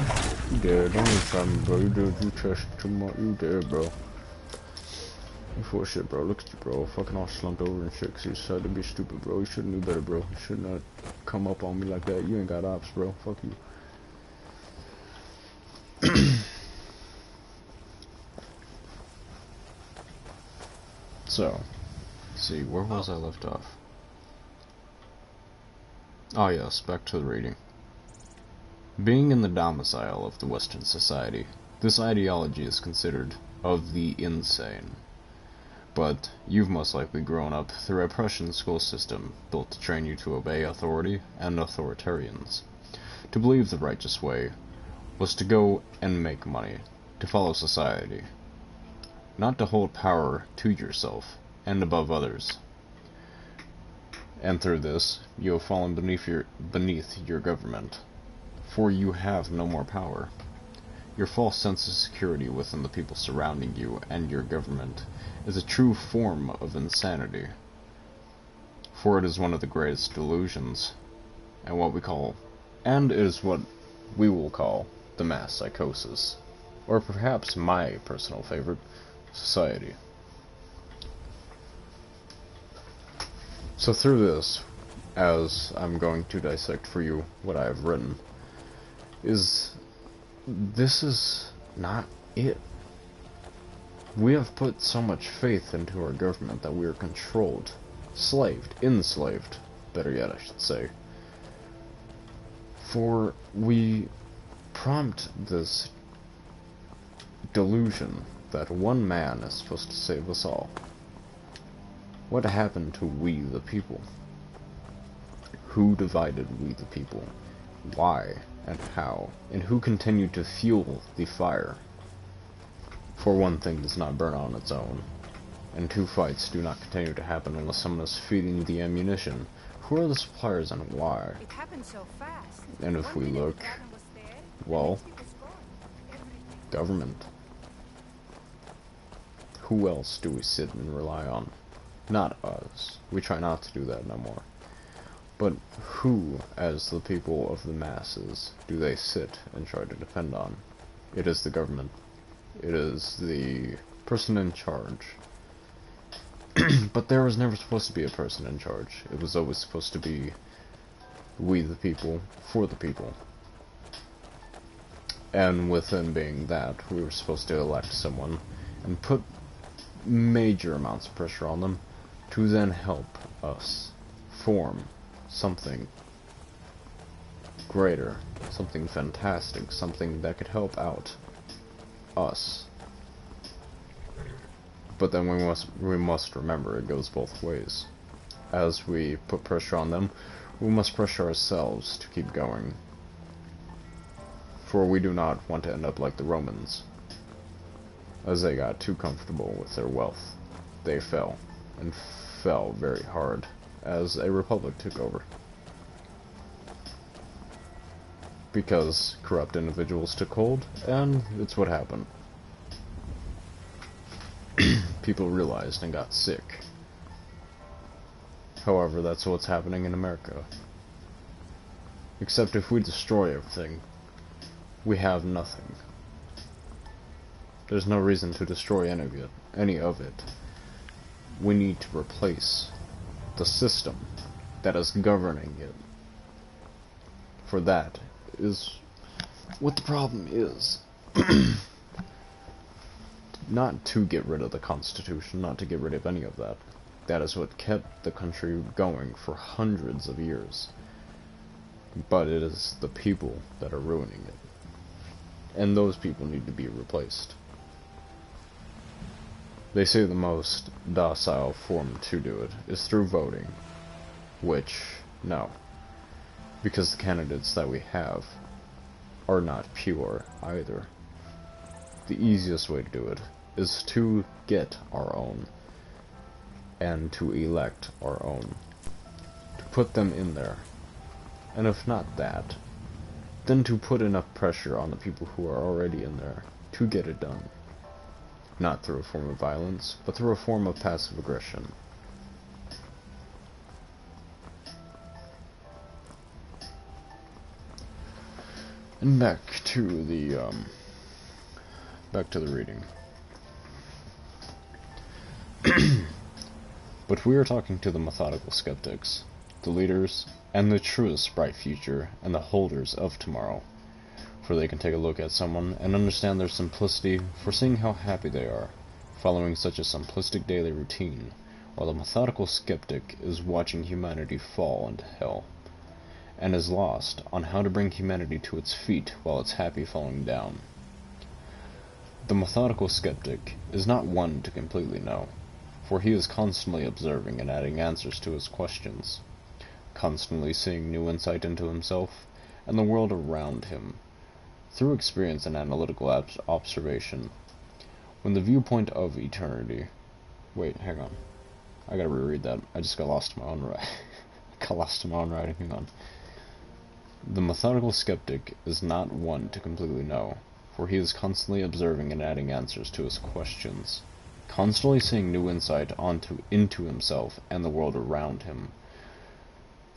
S1: You dead. Don't even try me, bro. You dead. You trust too much. You dead, bro. You full of shit, bro. Look at you, bro. Fucking all slumped over and shit 'cause you decided to be stupid, bro. You should've knew better, bro. You should not come up on me like that. You ain't got ops, bro. Fuck you. So, let's see, where was I left off? Oh yes, back to the reading. Being in the domicile of the Western society, this ideology is considered of the insane. But you've most likely grown up through a Prussian school system built to train you to obey authority and authoritarians. To believe the righteous way was to go and make money, to follow society, not to hold power to yourself and above others. And through this, you have fallen beneath your government, for you have no more power. Your false sense of security within the people surrounding you and your government is a true form of insanity, for it is one of the greatest delusions, and it is what we will call the mass psychosis, or perhaps my personal favorite, society. So through this, as I'm going to dissect for you what I have written, this is not it. We have put so much faith into our government that we are controlled, enslaved, better yet I should say. For we prompt this delusion that one man is supposed to save us all. What happened to we the people? Who divided we the people? Why and how? And who continued to fuel the fire? For one thing does not burn on its own, and two fights do not continue to happen unless someone is feeding the ammunition. Who are the suppliers and why?
S10: It happened so fast.
S1: And if we look, well, government. Who else do we sit and rely on? Not us. We try not to do that no more. But who, as the people of the masses, do they sit and try to depend on? It is the government. It is the person in charge. But there was never supposed to be a person in charge. It was always supposed to be we the people, for the people. And within being that, we were supposed to elect someone and put major amounts of pressure on them to then help us form something greater, something fantastic, something that could help out us. But then we must remember it goes both ways. As we put pressure on them, we must pressure ourselves to keep going. For we do not want to end up like the Romans. As they got too comfortable with their wealth, they fell, and fell very hard, as a republic took over. Because corrupt individuals took hold, and it's what happened. People realized and got sick. However, that's what's happening in America. Except if we destroy everything, we have nothing. There's no reason to destroy any of it. We need to replace the system that is governing it. For that is what the problem is. not to get rid of the Constitution, not to get rid of any of that. That is what kept the country going for hundreds of years. But it is the people that are ruining it. And those people need to be replaced. They say the most docile form to do it is through voting. Which, no. Because the candidates that we have are not pure either. The easiest way to do it is to get our own. And to elect our own. To put them in there. And if not that, then to put enough pressure on the people who are already in there to get it done. Not through a form of violence, but through a form of passive aggression. And back to the reading. But we are talking to the methodical skeptics, the leaders, and the truest bright future, and the holders of tomorrow. For they can take a look at someone and understand their simplicity, foreseeing how happy they are, following such a simplistic daily routine, while the methodical skeptic is watching humanity fall into hell, and is lost on how to bring humanity to its feet while it's happy falling down. The methodical skeptic is not one to completely know, for he is constantly observing and adding answers to his questions, constantly seeing new insight into himself and the world around him, through experience and analytical observation. When the viewpoint of eternity... Wait, hang on. I gotta reread that. I just got lost in my own writing. Hang on. The methodical skeptic is not one to completely know, for he is constantly observing and adding answers to his questions, constantly seeing new insight into himself and the world around him,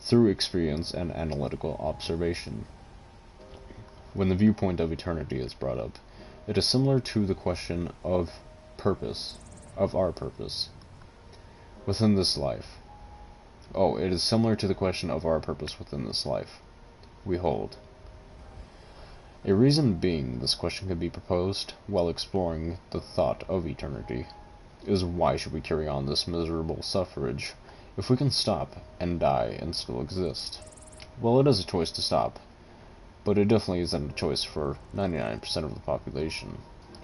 S1: through experience and analytical observation. When the viewpoint of eternity is brought up, it is similar to the question of purpose, of our purpose within this life. It is similar to the question of our purpose within this life. We hold. A reason being this question can be proposed while exploring the thought of eternity is, why should we carry on this miserable suffrage if we can stop and die and still exist? Well, it is a choice to stop, but it definitely isn't a choice for 99% of the population.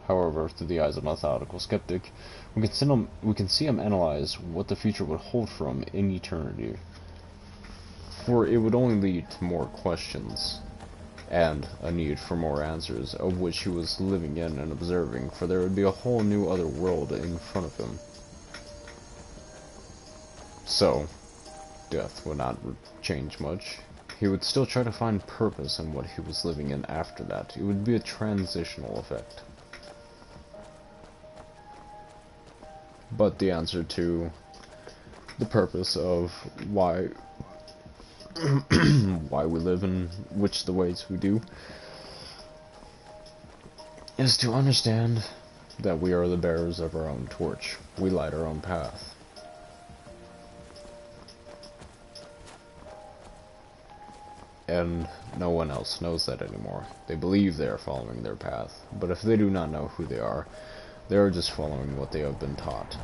S1: However, through the eyes of a methodical skeptic, we can see him analyze what the future would hold for him in eternity. For it would only lead to more questions, and a need for more answers, of which he was living in and observing, for there would be a whole new other world in front of him. So, death would not change much. He would still try to find purpose in what he was living in after that. It would be a transitional effect. But the answer to the purpose of why we live in which the ways we do is to understand that we are the bearers of our own torch. We light our own path. And no one else knows that anymore. They believe they are following their path, but if they do not know who they are just following what they have been taught.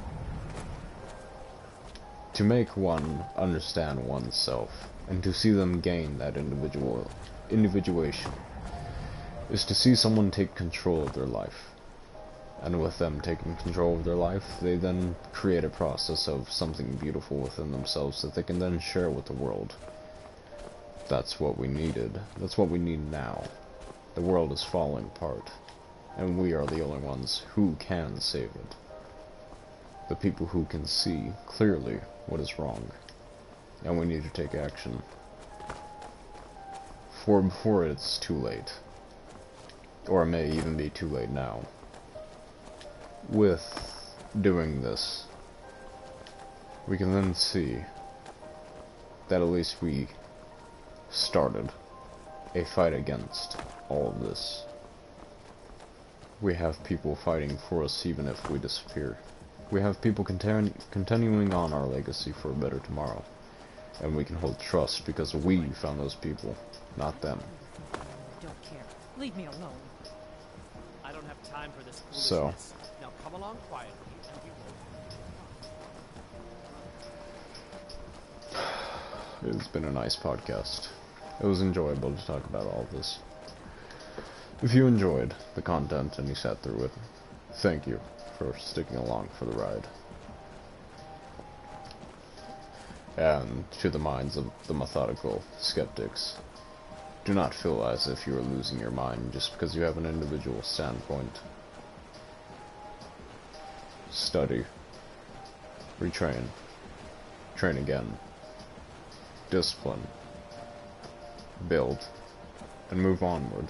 S1: To make one understand oneself, and to see them gain that individuation, is to see someone take control of their life. And with them taking control of their life, they then create a process of something beautiful within themselves that they can then share with the world. That's what we needed. That's what we need now. The world is falling apart, and we are the only ones who can save it. The people who can see clearly what is wrong, and we need to take action. For before it's too late, or it may even be too late now. With doing this, we can then see that at least we started a fight against all of this. We have people fighting for us even if we disappear. We have people continuing on our legacy for a better tomorrow. And we can hold trust because we found those people, not them.
S10: I don't care. Leave me alone.
S6: I don't have time for this
S1: So.
S6: foolishness. Now come along quietly and we will.
S1: It's been a nice podcast. It was enjoyable to talk about all of this. If you enjoyed the content and you sat through it, thank you for sticking along for the ride. And to the minds of the methodical skeptics, do not feel as if you are losing your mind just because you have an individual standpoint. Study. Retrain. Train again. Discipline. Build. And move onward.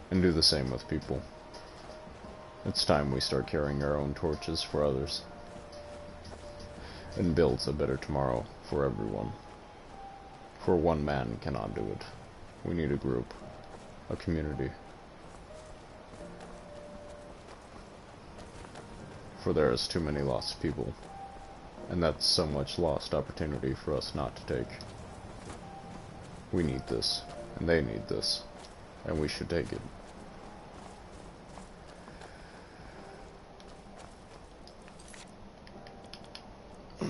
S1: And do the same with people. It's time we start carrying our own torches for others. And build a better tomorrow for everyone. For one man cannot do it. We need a group. A community. For there is too many lost people. And that's so much lost opportunity for us not to take. We need this. And they need this. And we should take it.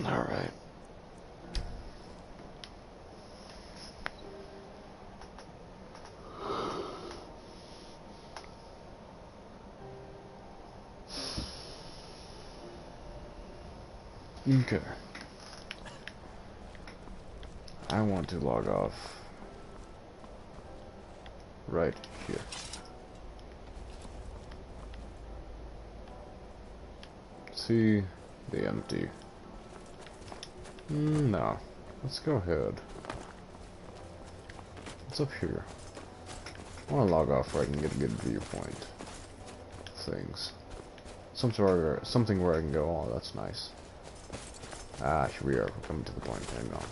S1: Alright. Okay. I want to log off right here. See the empty. No. Let's go ahead. What's up here? I want to log off where I can get a good viewpoint of things. Something where I can go, oh, that's nice. Ah, here we are. We're coming to the point. Hang on.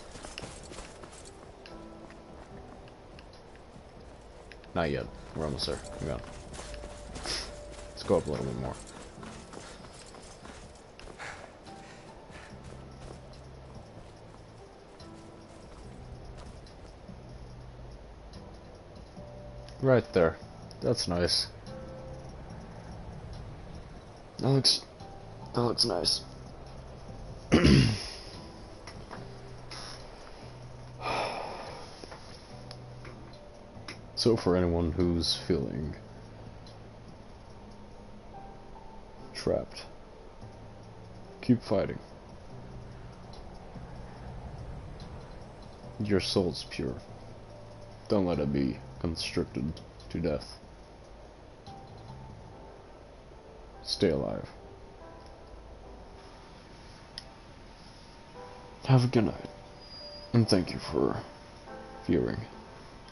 S1: Not yet. We're almost there. Hang on. Let's go up a little bit more. Right there. That's nice. That looks nice. So for anyone who's feeling trapped, keep fighting. Your soul's pure. Don't let it be constricted to death. Stay alive. Have a good night, and thank you for viewing.